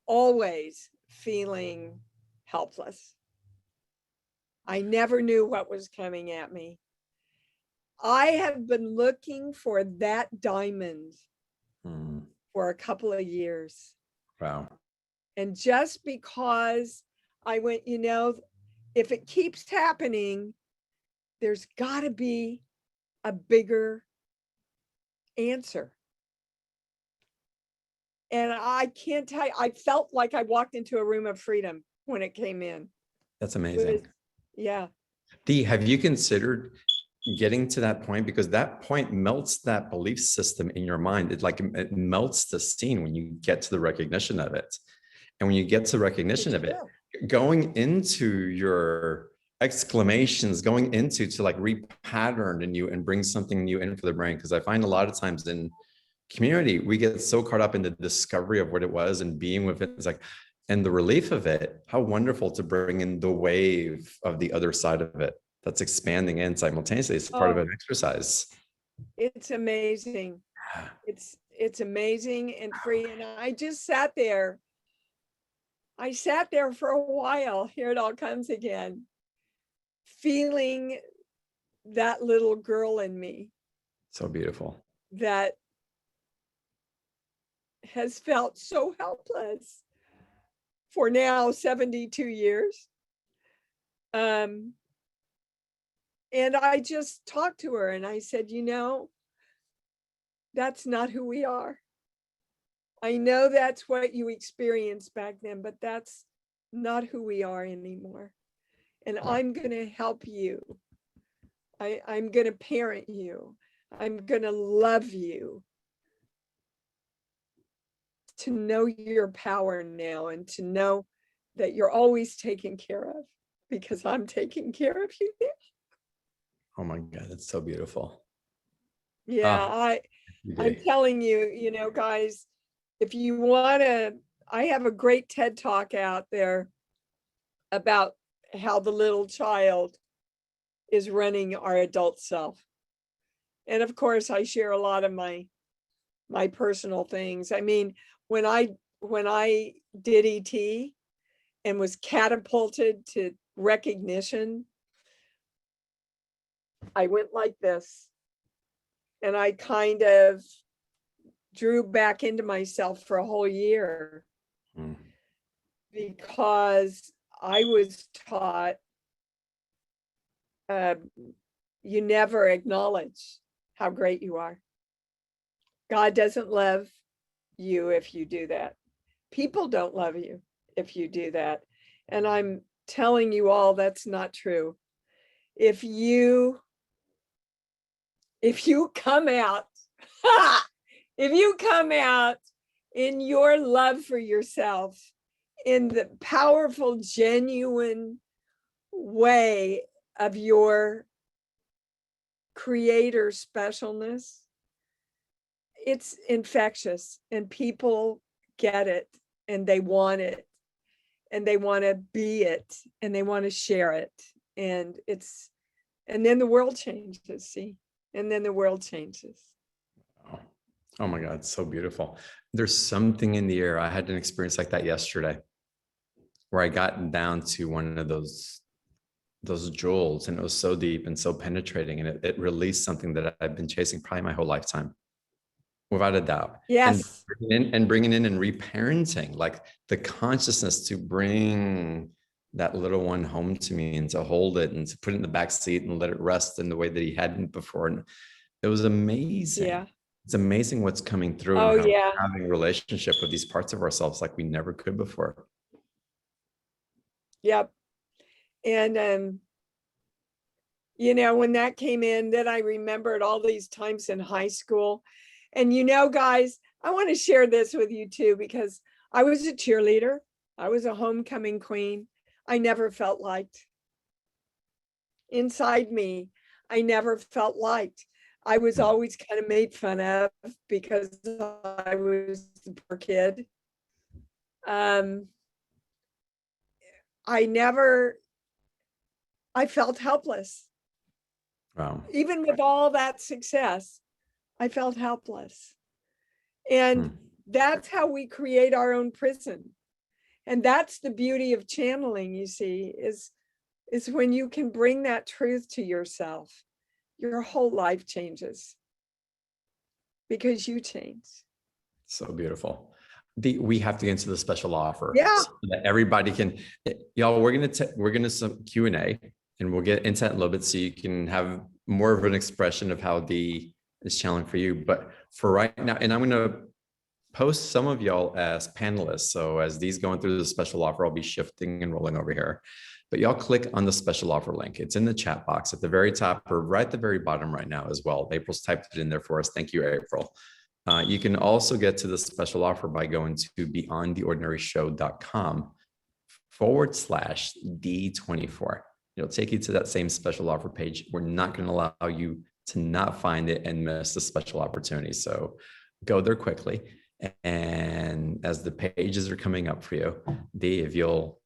always feeling helpless. I never knew what was coming at me. I have been looking for that diamond for a couple of years. Wow. And just because I went, if it keeps happening, there's got to be a bigger answer. And I can't tell you, I felt like I walked into a room of freedom when it came in. That's amazing. Yeah. Dee, have you considered getting to that point? Because that point melts that belief system in your mind. It melts the scene when you get to the recognition of it. And when you get to recognition of it, going into your exclamations, going into to like repattern in you and bring something new in for the brain. Because I find a lot of times in community, we get so caught up in the discovery of what it was and being with it. It's like, and the relief of it, how wonderful to bring in the wave of the other side of it that's expanding in simultaneously. It's part of an exercise. It's amazing. It's amazing and free. And I just sat there. I sat there for a while. Here it all comes again. Feeling that little girl in me. So beautiful. That has felt so helpless for now 72 years. And I just talked to her and I said, that's not who we are. I know that's what you experienced back then, but that's not who we are anymore. And I'm going to help you. I'm going to parent you. I'm going to love you. To know your power now and to know that you're always taken care of because I'm taking care of you now. Oh my God, that's so beautiful. Yeah, I'm telling you, guys, if you want to, I have a great TED Talk out there about how the little child is running our adult self. And of course, I share a lot of my personal things. I mean, when I did ET and was catapulted to recognition, I went like this. And I kind of drew back into myself for a whole year because I was taught you never acknowledge how great you are. God doesn't love you if you do that. People don't love you if you do that. And I'm telling you all that's not true. If you come out, if you come out in your love for yourself, in the powerful, genuine way of your creator specialness, it's infectious and people get it and they want it and they want to be it and they want to share it. And then the world changes, see? And then the world changes. Oh my God, so beautiful. There's something in the air. I had an experience like that yesterday where I got down to one of those jewels and it was so deep and so penetrating and it released something that I've been chasing probably my whole lifetime, without a doubt. Yes. And bringing in and reparenting, like the consciousness to bring that little one home to me and to hold it and to put it in the back seat and let it rest in the way that he hadn't before. And it was amazing. Yeah. It's amazing what's coming through and how we're having a relationship with these parts of ourselves like we never could before. Yep. And when that came in, then I remembered all these times in high school. And guys, I want to share this with you too, because I was a cheerleader. I was a homecoming queen. I never felt liked. Inside me, I never felt liked. I was Hmm. always kind of made fun of because I was the poor kid. Um, I felt helpless. Wow. Even with all that success, I felt helpless. And Hmm. that's how we create our own prison. And that's the beauty of channeling, you see, is when you can bring that truth to yourself, your whole life changes because you change. So beautiful. We have to get into the special offer Yeah. so that everybody can, y'all, we're gonna some Q&A and we'll get into that a little bit so you can have more of an expression of how the is channeling for you. But for right now, and I'm gonna post some of y'all as panelists. So as these going through the special offer, I'll be shifting and rolling over here. But y'all click on the special offer link. It's in the chat box at the very top or right at the very bottom right now as well. April's typed it in there for us. Thank you, April. You can also get to the special offer by going to beyondtheordinaryshow.com/D24. It'll take you to that same special offer page. We're not going to allow you to not find it and miss the special opportunity. So go there quickly. And as the pages are coming up for you, Dee, if you'll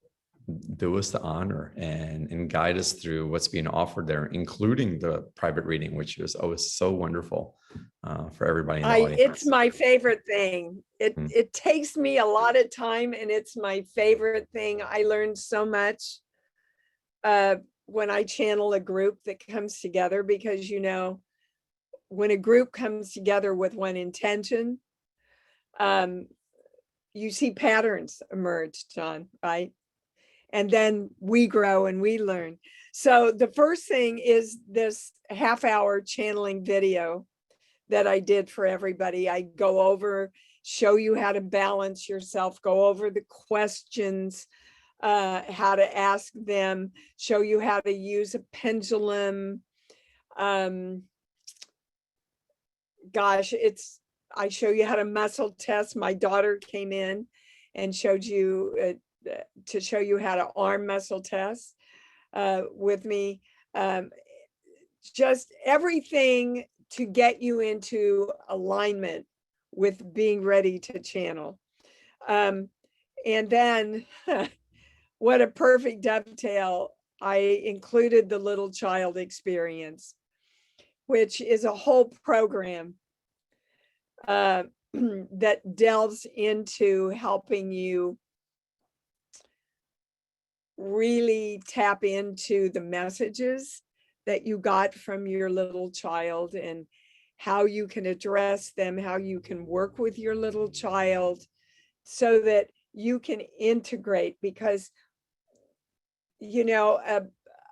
do us the honor and guide us through what's being offered there, including the private reading, which is always so wonderful for everybody in the audience. It's my favorite thing. It takes me a lot of time, and it's my favorite thing. I learned so much when I channel a group that comes together, because when a group comes together with one intention, you see patterns emerge, John, right? And then we grow and we learn. So the first thing is this half-hour channeling video that I did for everybody. I go over, show you how to balance yourself, go over the questions, how to ask them, show you how to use a pendulum. I show you how to muscle test. My daughter came in and showed you to show you how to arm muscle test with me. Just everything to get you into alignment with being ready to channel. And then what a perfect dovetail. I included the little child experience, which is a whole program that delves into helping you really tap into the messages that you got from your little child and how you can address them, how you can work with your little child so that you can integrate, because a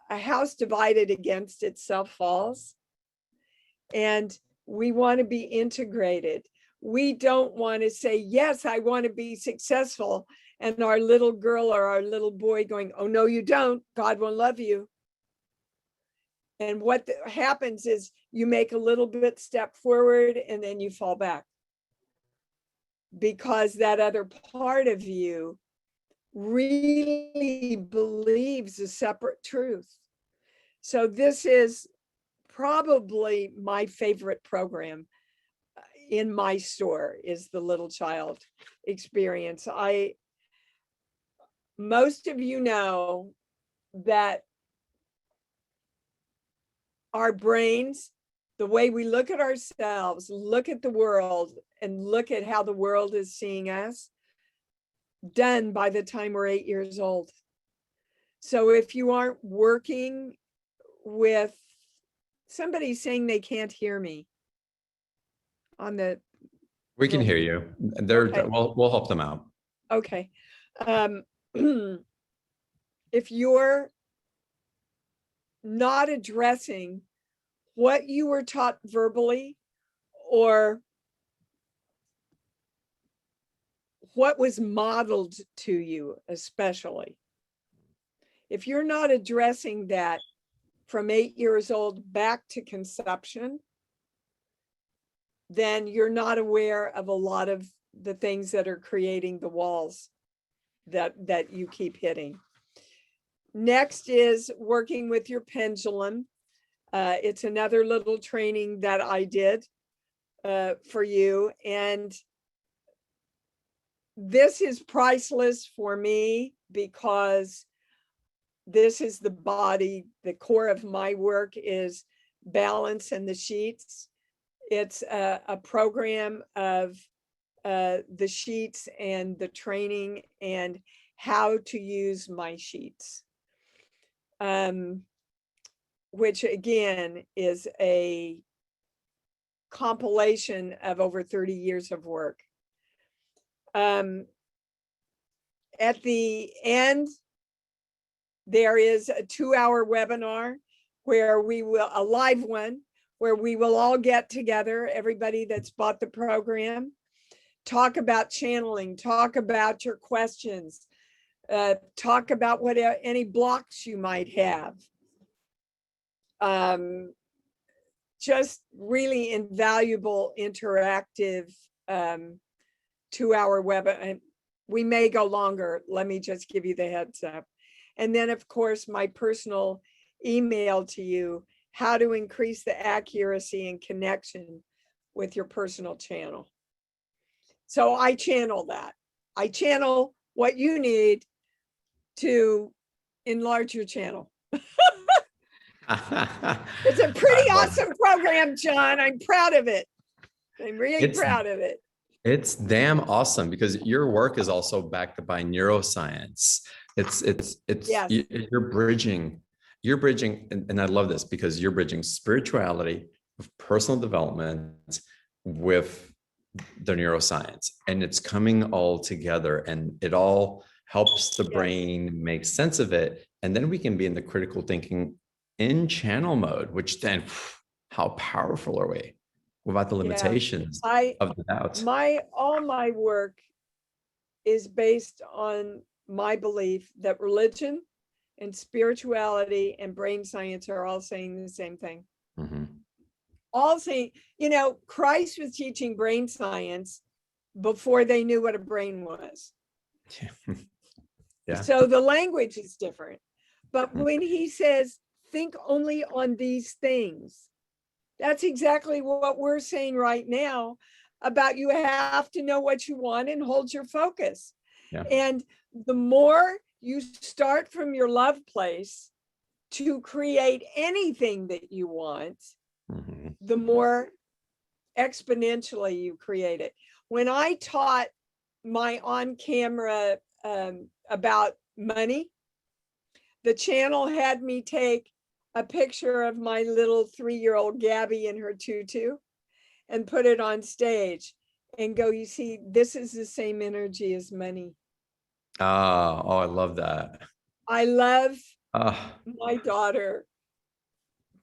house divided against itself falls, and we want to be integrated. We don't want to say, yes, I want to be successful, and our little girl or our little boy going, oh, no, you don't. God will love you. And what happens is you make a little bit step forward and then you fall back, because that other part of you really believes a separate truth. So this is probably my favorite program in my store, is the little child experience. Most of you know that our brains, the way we look at ourselves, look at the world, and look at how the world is seeing us, done by the time we're 8 years old. So if you aren't working with somebody saying they can't hear me on the, We can hear you. Okay. We'll help them out. Okay. If you're not addressing what you were taught verbally, or what was modeled to you, especially, if you're not addressing that from 8 years old back to conception, then you're not aware of a lot of the things that are creating the walls that you keep hitting. Next is working with your pendulum. It's another little training that I did for you. And this is priceless for me because this is the body. The core of my work is balance and the sheets. It's a program of the sheets and the training and how to use my sheets, which again is a compilation of over 30 years of work. At the end, there is a 2-hour webinar where we will, a live one, where we will all get together, everybody that's bought the program, talk about channeling, talk about your questions, talk about what any blocks you might have. Just really invaluable interactive 2-hour webinar. We may go longer. Let me just give you the heads up. And then, of course, my personal email to you, how to increase the accuracy and connection with your personal channel. So I channel that. I channel what you need to enlarge your channel. It's a pretty awesome program, John. I'm proud of it. I'm really proud of it. It's damn awesome because your work is also backed by neuroscience. It's yes. You're bridging, and I love this because you're bridging spirituality with personal development with the neuroscience, and it's coming all together, and it all helps the brain make sense of it. And then we can be in the critical thinking in channel mode, which then how powerful are we without the limitations of the doubt? All my work is based on my belief that religion and spirituality and brain science are all saying the same thing. Mm-hmm. All saying, Christ was teaching brain science before they knew what a brain was. Yeah. So the language is different. But when he says, think only on these things, that's exactly what we're saying right now about you have to know what you want and hold your focus. Yeah. And the more you start from your love place to create anything that you want, mm-hmm. the more exponentially you create it. When I taught my on-camera about money, the channel had me take a picture of my little 3-year-old Gabby in her tutu and put it on stage and go, you see, this is the same energy as money. Oh, I love that. I love my daughter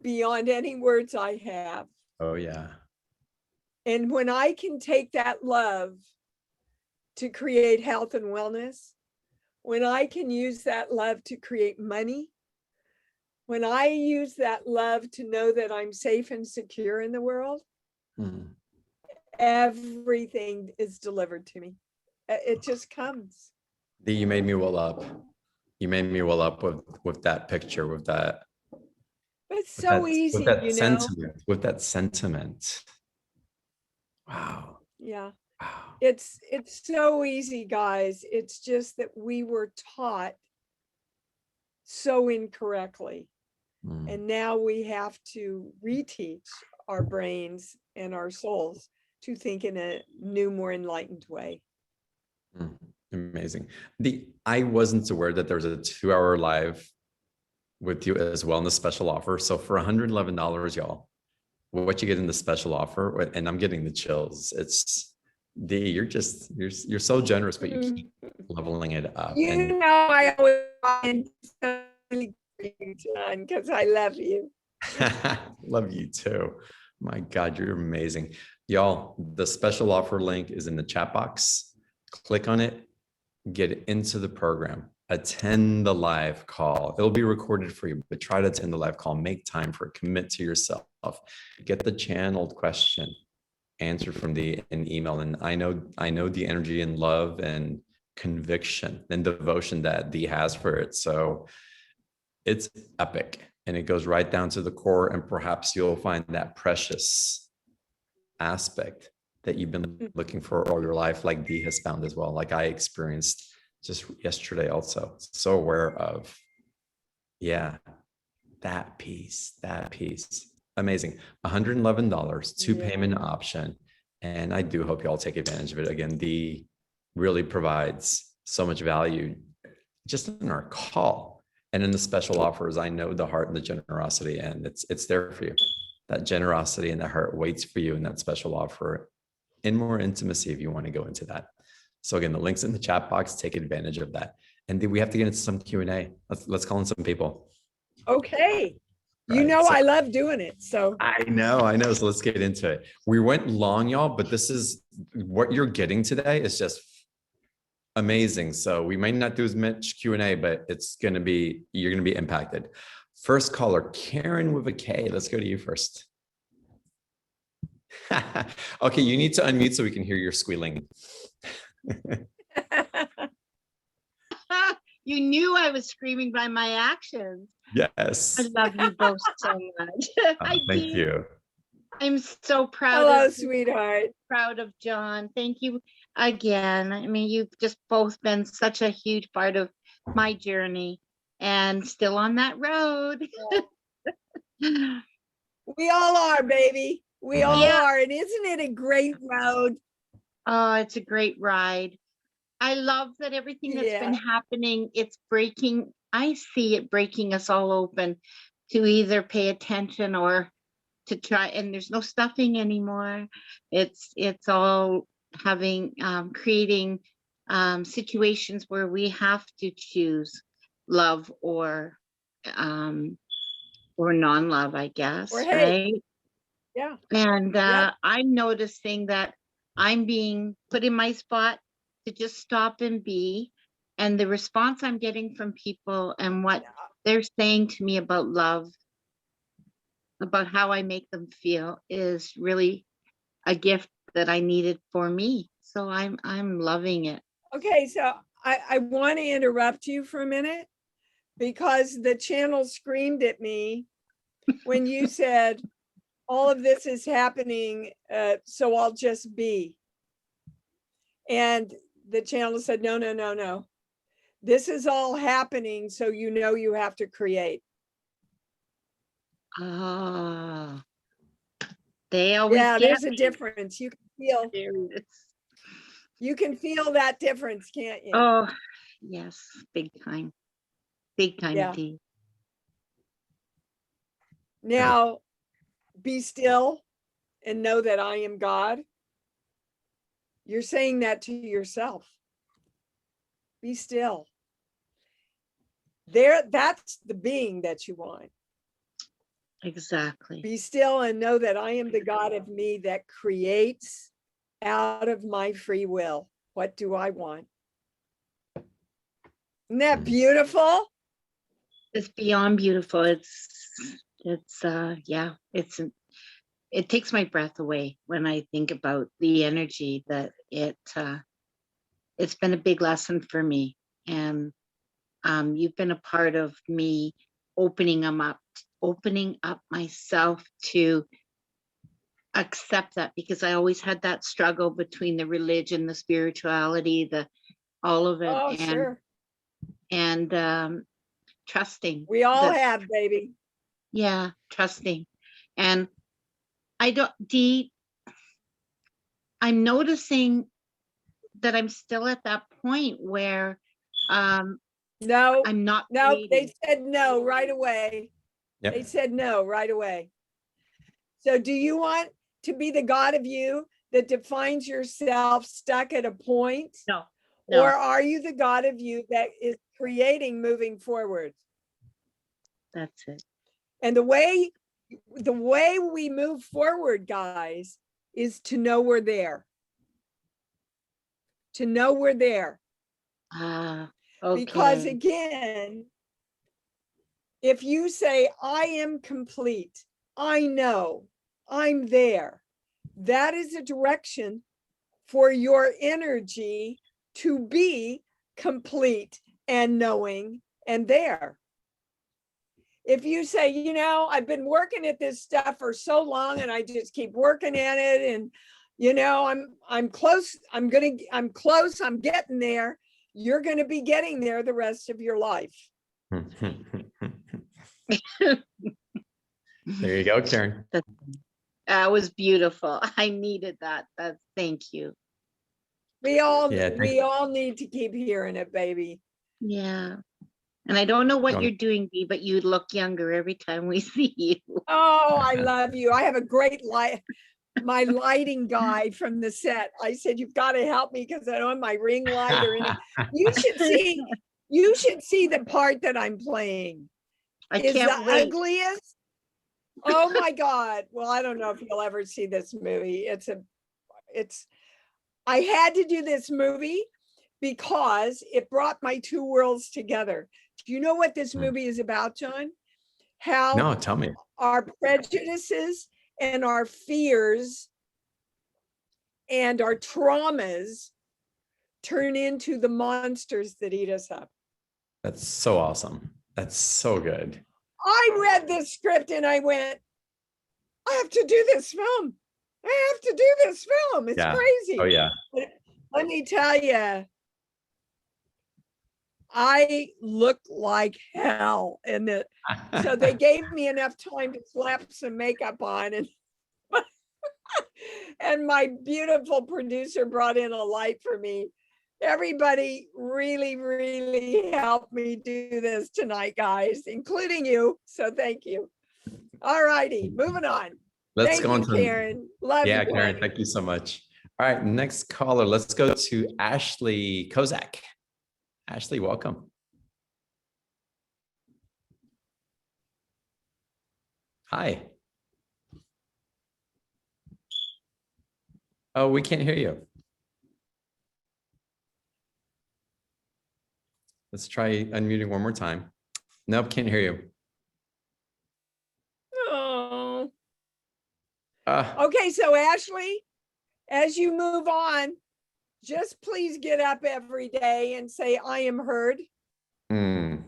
beyond any words I have. Oh, yeah. And when I can take that love to create health and wellness, when I can use that love to create money, when I use that love to know that I'm safe and secure in the world, everything is delivered to me. It just comes. You made me well up. You made me well up with that picture, with that. It's so easy, with that sentiment, with that sentiment. Wow. Yeah. Wow. It's so easy, guys. It's just that we were taught so incorrectly. And now we have to reteach our brains and our souls to think in a new, more enlightened way. Amazing. I wasn't aware that there's a 2-hour live with you as well in the special offer. So for $111, y'all, what you get in the special offer, and I'm getting the chills. It's Dee, you're so generous, but you keep leveling it up. I always John, because I love you. Love you too. My God, you're amazing. Y'all, the special offer link is in the chat box. Click on it, get into the program, attend the live call. It'll be recorded for you, but try to attend the live call. Make time for it. Commit to yourself. Get the channeled question answered from an email. And I know the energy and love and conviction and devotion that Dee has for it. So it's epic. and it goes right down to the core, and perhaps you'll find that precious aspect that you've been looking for all your life, like Dee has found as well, like I experienced just yesterday also. So aware of, yeah, that piece. Amazing. $111, two payment option. And I do hope y'all take advantage of it. Again, Dee really provides so much value just in our call and in the special offers. I know the heart and the generosity, and it's there for you. That generosity and the heart waits for you in that special offer in more intimacy if you want to go into that. So again, the link's in the chat box. Take advantage of that. And we have to get into some Q&A. Let's call in some people. Okay. You Right, know, so I love doing it. So I know. So let's get into it. We went long, y'all, but this is what you're getting today is just amazing. So we might not do as much Q&A, but you're going to be impacted. First caller, Karen with a K. Let's go to you first. Okay, you need to unmute so we can hear your squealing. You knew I was screaming by my actions. Yes. I love you both so much. Thank you. I'm so proud hello, of you, sweetheart. proud of John. Thank you again. I mean, you've just both been such a huge part of my journey and still on that road. We all are, baby. We all Yeah. are. And isn't it a great road? Oh, it's a great ride. I love that everything that's been happening, it's breaking. I see it breaking us all open to either pay attention or to try, and there's no stuffing anymore. It's all having creating situations where we have to choose love or non-love, I guess, Or hate. right? Yeah. And I'm noticing that I'm being put in my spot to just stop and be. And the response I'm getting from people and what they're saying to me about love, about how I make them feel, is really a gift that I needed for me. So I'm loving it. Okay, so I want to interrupt you for a minute because the channel screamed at me when you said, all of this is happening, so I'll just be. And the channel said, no, no, no, no. This is all happening, so you know you have to create. Ah, they always there's a difference. You can feel that difference, can't you? Oh, yes, big time. Big time, Dee. Now, be still and know that I am God. You're saying that to yourself. Be still. That's the being that you want. Exactly. Be still and know that I am the God of me that creates out of my free will. What do I want? Isn't that beautiful? It's beyond beautiful. It takes my breath away when I think about the energy that it's been a big lesson for me. And you've been a part of me opening up myself to accept that, because I always had that struggle between the religion, the spirituality, all of it. Oh, sure. And trusting. We all have, baby. Yeah, trusting. And I'm noticing that I'm still at that point where no, I'm not. No, they said no right away. Yep. They said no right away. So do you want to be the God of you that defines yourself stuck at a point? No. Or are you the God of you that is creating moving forward? That's it. And the way we move forward, guys, is to know we're there. To know we're there. Okay. Because again, if you say, I am complete, I know, I'm there, that is a direction for your energy to be complete and knowing and there. if you say, you know, I've been working at this stuff for so long and I just keep working at it, and you know, I'm close, I'm close, I'm getting there, you're going to be getting there the rest of your life. There you go, Karen. That was beautiful. I needed that. Thank you. We all need to keep hearing it, baby. Yeah. And I don't know what you're doing, Dee, but you look younger every time we see you. Oh, I love you. I have a great light. My lighting guy from the set, I said, you've got to help me because I don't have my ring light or anything. You should see the part that I'm playing. I Is can't the wait. ugliest. Oh my God. Well, I don't know if you'll ever see this movie. I had to do this movie because it brought my two worlds together. Do you know what this movie is about, John? How No, tell me. our prejudices and our fears and our traumas turn into the monsters that eat us up. That's so awesome. That's so good. I read this script and I went, I have to do this film. I have to do this film. It's crazy. Oh, yeah. But let me tell you, I look like hell in it. So they gave me enough time to slap some makeup on, and my beautiful producer brought in a light for me. Everybody really, really helped me do this tonight, guys, including you. So thank you. All righty, moving on. Let's Thank go on you, to Karen. Love you, Karen, honey. thank you so much. All right, next caller. Let's go to Ashley Kozak. Ashley, welcome. Hi. Oh, we can't hear you. Let's try unmuting one more time. Nope, can't hear you. Oh. Okay, so Ashley, as you move on, just please get up every day and say, I am heard. I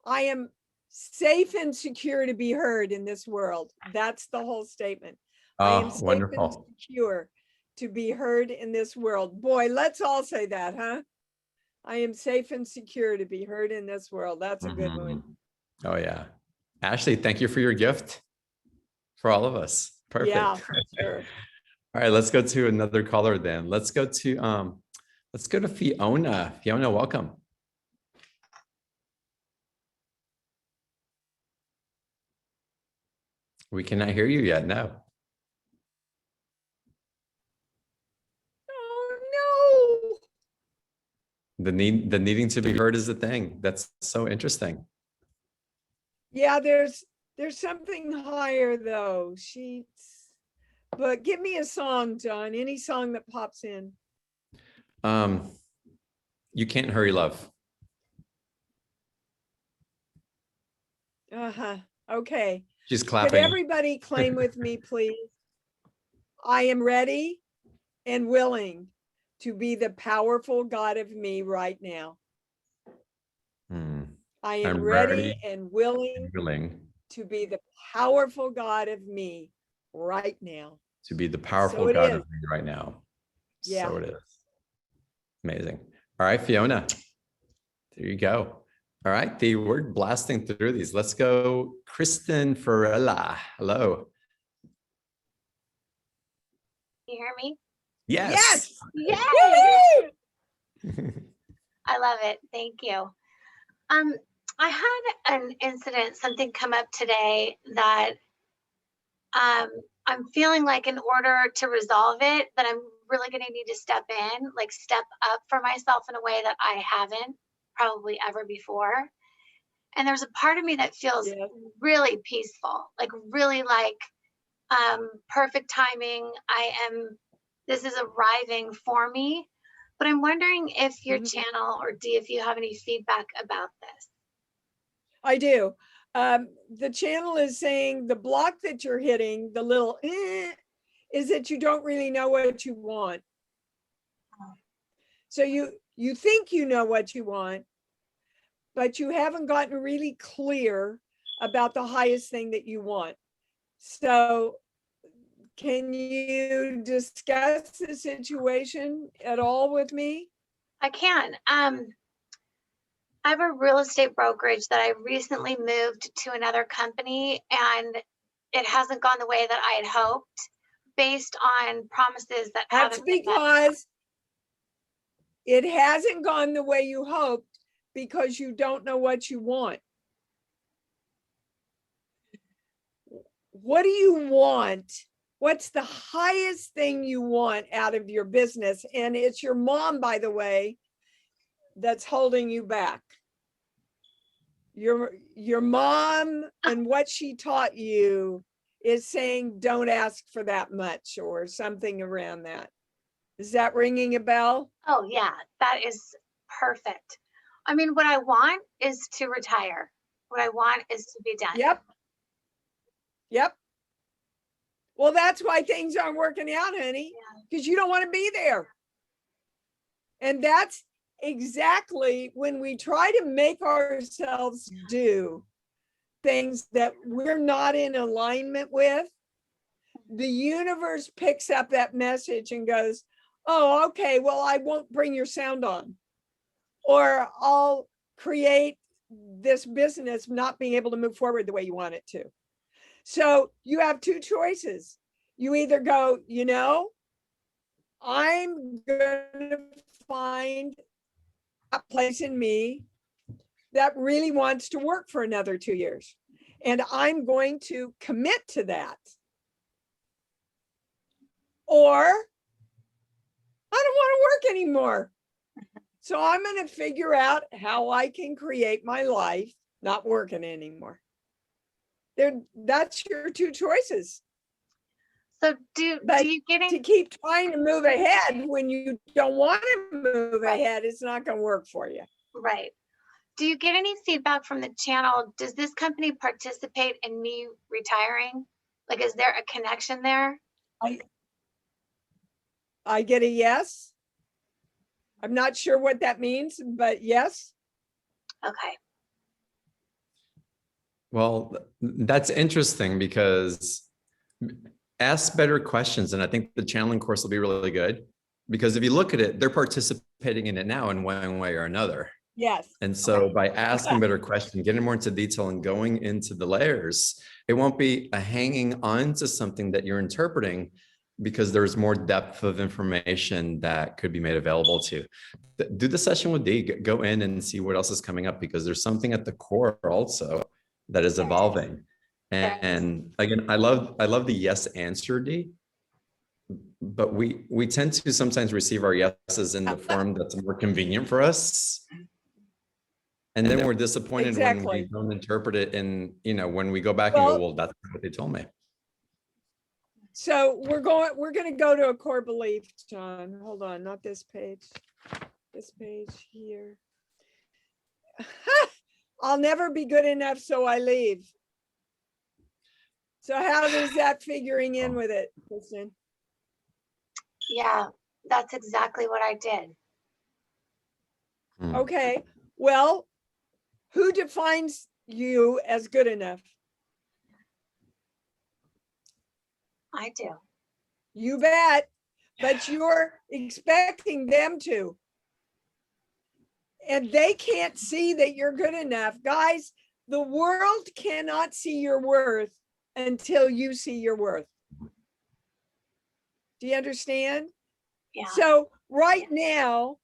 am safe and secure to be heard in this world. That's the whole statement. I am safe and secure to be heard in this world. Boy, let's all say that, huh? I am safe and secure to be heard in this world. That's a good one. Oh, yeah. Ashley, thank you for your gift for all of us. Perfect. Yeah, for sure. All right, let's go to another caller then. Let's go to Fiona. Fiona, welcome. We cannot hear you yet. No. Oh no. The needing to be heard is the thing. That's so interesting. Yeah, there's something higher though. But give me a song, John. Any song that pops in. You Can't Hurry Love. Okay. She's clapping. Could everybody claim with me, please? I am ready and willing to be the powerful God of me right now. I am ready and willing to be the powerful God of me right now. To be the powerful God of me right now. Yeah. So it is. Amazing. All right, Fiona. There you go. All right, we're blasting through these. Let's go, Kristen Farella. Hello. You hear me? Yes. Yay! I love it. Thank you. I had an incident, something come up today that I'm feeling like in order to resolve it, that I'm really going to need to step in, like step up for myself in a way that I haven't probably ever before. And there's a part of me that feels really peaceful, like really like perfect timing. This is arriving for me, but I'm wondering if your channel or Dee, if you have any feedback about this. I do. The channel is saying the block that you're hitting, the little is that you don't really know what you want. So you think you know what you want, but you haven't gotten really clear about the highest thing that you want. So can you discuss the situation at all with me? I can. I have a real estate brokerage that I recently moved to another company, and it hasn't gone the way that I had hoped based on promises that That's haven't been met. because it hasn't gone the way you hoped because you don't know what you want. What do you want? What's the highest thing you want out of your business? And it's your mom, by the way, that's holding you back. Your mom and what she taught you is saying, don't ask for that much or something around that. Is that ringing a bell? Oh yeah, that is perfect. I mean, what I want is to retire. What I want is to be done. Yep. Yep. Well, that's why things aren't working out, honey, because you don't want to be there. And that's exactly when we try to make ourselves do things that we're not in alignment with, the universe picks up that message and goes, oh, okay, well, I won't bring your sound on, or I'll create this business not being able to move forward the way you want it to. So you have two choices. You either go, you know, I'm going to find a place in me that really wants to work for another 2 years. And I'm going to commit to that. Or I don't want to work anymore. So I'm going to figure out how I can create my life not working anymore. That's your two choices. So do you get To any, keep trying to move ahead when you don't want to move ahead, it's not going to work for you. right? Do you get any feedback from the channel? Does this company participate in me retiring? Like, is there a connection there? I get a yes. I'm not sure what that means, but yes. Okay. Well, that's interesting because ask better questions. And I think the channeling course will be really good because if you look at it, they're participating in it now in one way or another. Yes. And so by asking better questions, getting more into detail and going into the layers, it won't be a hanging on to something that you're interpreting because there's more depth of information that could be made available to you. Do the session with Dee, go in and see what else is coming up because there's something at the core also that is evolving. And again, I love the yes answer, Dee. But we tend to sometimes receive our yeses in the form that's more convenient for us. And then we're disappointed when we don't interpret it in, you know, when we go back and go, well, that's what they told me. So we're going to go to a core belief, John. Hold on, not this page. This page here. I'll never be good enough, so I leave. So how does that figuring in with it, Kristen? Yeah, that's exactly what I did. Okay, well, who defines you as good enough? I do. You bet, but you're expecting them to. And they can't see that you're good enough. Guys, the world cannot see your worth until you see your worth. Do you understand? Yeah. So right now,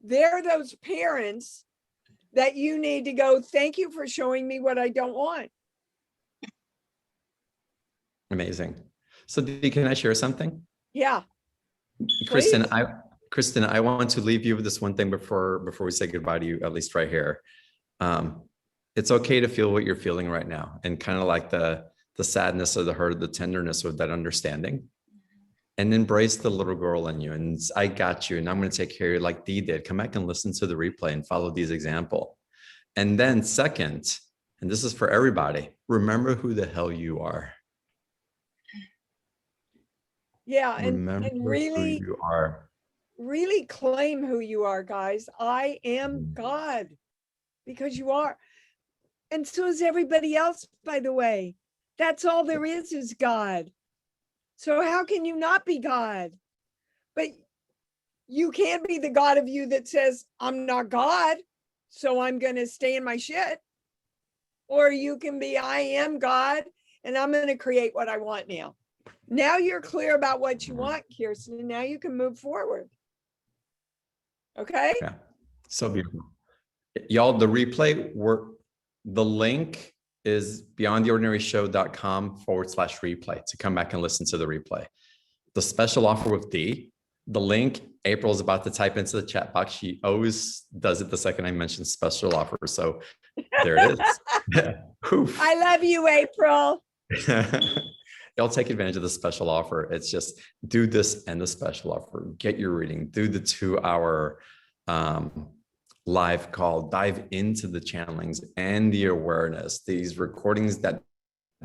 they're those parents that you need to go, thank you for showing me what I don't want. Amazing. So Dee, can I share something? Yeah. Kristen, I want to leave you with this one thing before we say goodbye to you, at least right here. It's okay to feel what you're feeling right now and kind of like the sadness or the hurt, the tenderness of that understanding, and embrace the little girl in you. And I got you, and I'm going to take care of you like Dee did. Come back and listen to the replay and follow Dee's example. And then second, and this is for everybody, remember who the hell you are. Yeah, and really, who you are. Really claim who you are, guys. I am God. because you are. And so is everybody else, by the way. That's all there is God. So how can you not be God? But you can't be the God of you that says, I'm not God, so I'm going to stay in my shit. Or you can be, I am God, and I'm going to create what I want now. Now you're clear about what you want, Kirsten, and now you can move forward. Okay? Yeah, so beautiful. Y'all, the replay, the link is beyondtheordinaryshow.com/replay to come back and listen to the replay. The special offer with Dee, the link, April's about to type into the chat box. She always does it the second I mention special offer. So there it is. I love you, April. Y'all take advantage of the special offer. It's just do this and the special offer. Get your reading. Do the 2-hour live call. Dive into the channelings and the awareness. These recordings that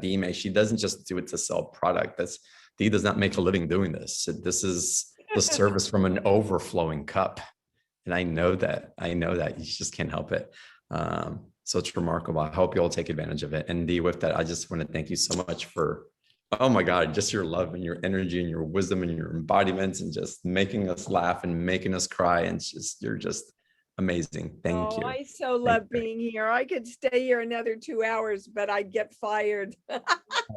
Dee makes, she doesn't just do it to sell product. Dee does not make a living doing this. This is the service from an overflowing cup. And I know that. You just can't help it. So it's remarkable. I hope you all take advantage of it. And Dee, with that, I just want to thank you so much for, oh my God, just your love and your energy and your wisdom and your embodiments and just making us laugh and making us cry. And you're just amazing. Thank you. I so love being here. I could stay here another 2 hours, but I'd get fired. I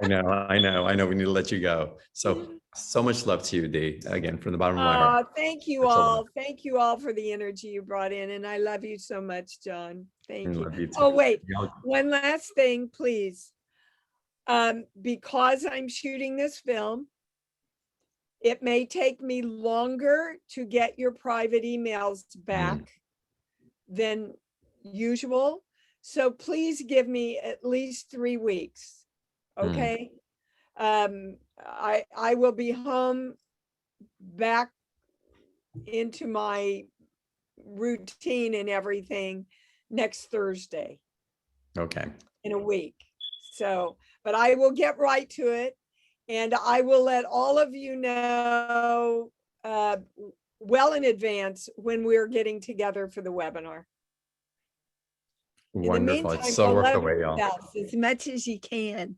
know. We need to let you go. So much love to you, Dee. Again, from the bottom of my heart. Thank you all. Thank you all for the energy you brought in. And I love you so much, John. Thank you. Love you too. Oh, wait, one last thing, please. Because I'm shooting this film, it may take me longer to get your private emails back than usual. So please give me at least 3 weeks. Okay. I will be home back into my routine and everything next Thursday. Okay. In a week. So, but I will get right to it, and I will let all of you know well in advance when we're getting together for the webinar. Wonderful. It's so worth the wait, y'all. As much as you can.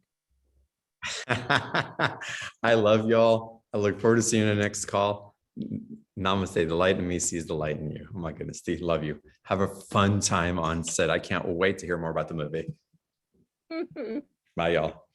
I love y'all. I look forward to seeing you in the next call. Namaste. The light in me sees the light in you. Oh my goodness, Steve, love you. Have a fun time on set. I can't wait to hear more about the movie. Bye, y'all.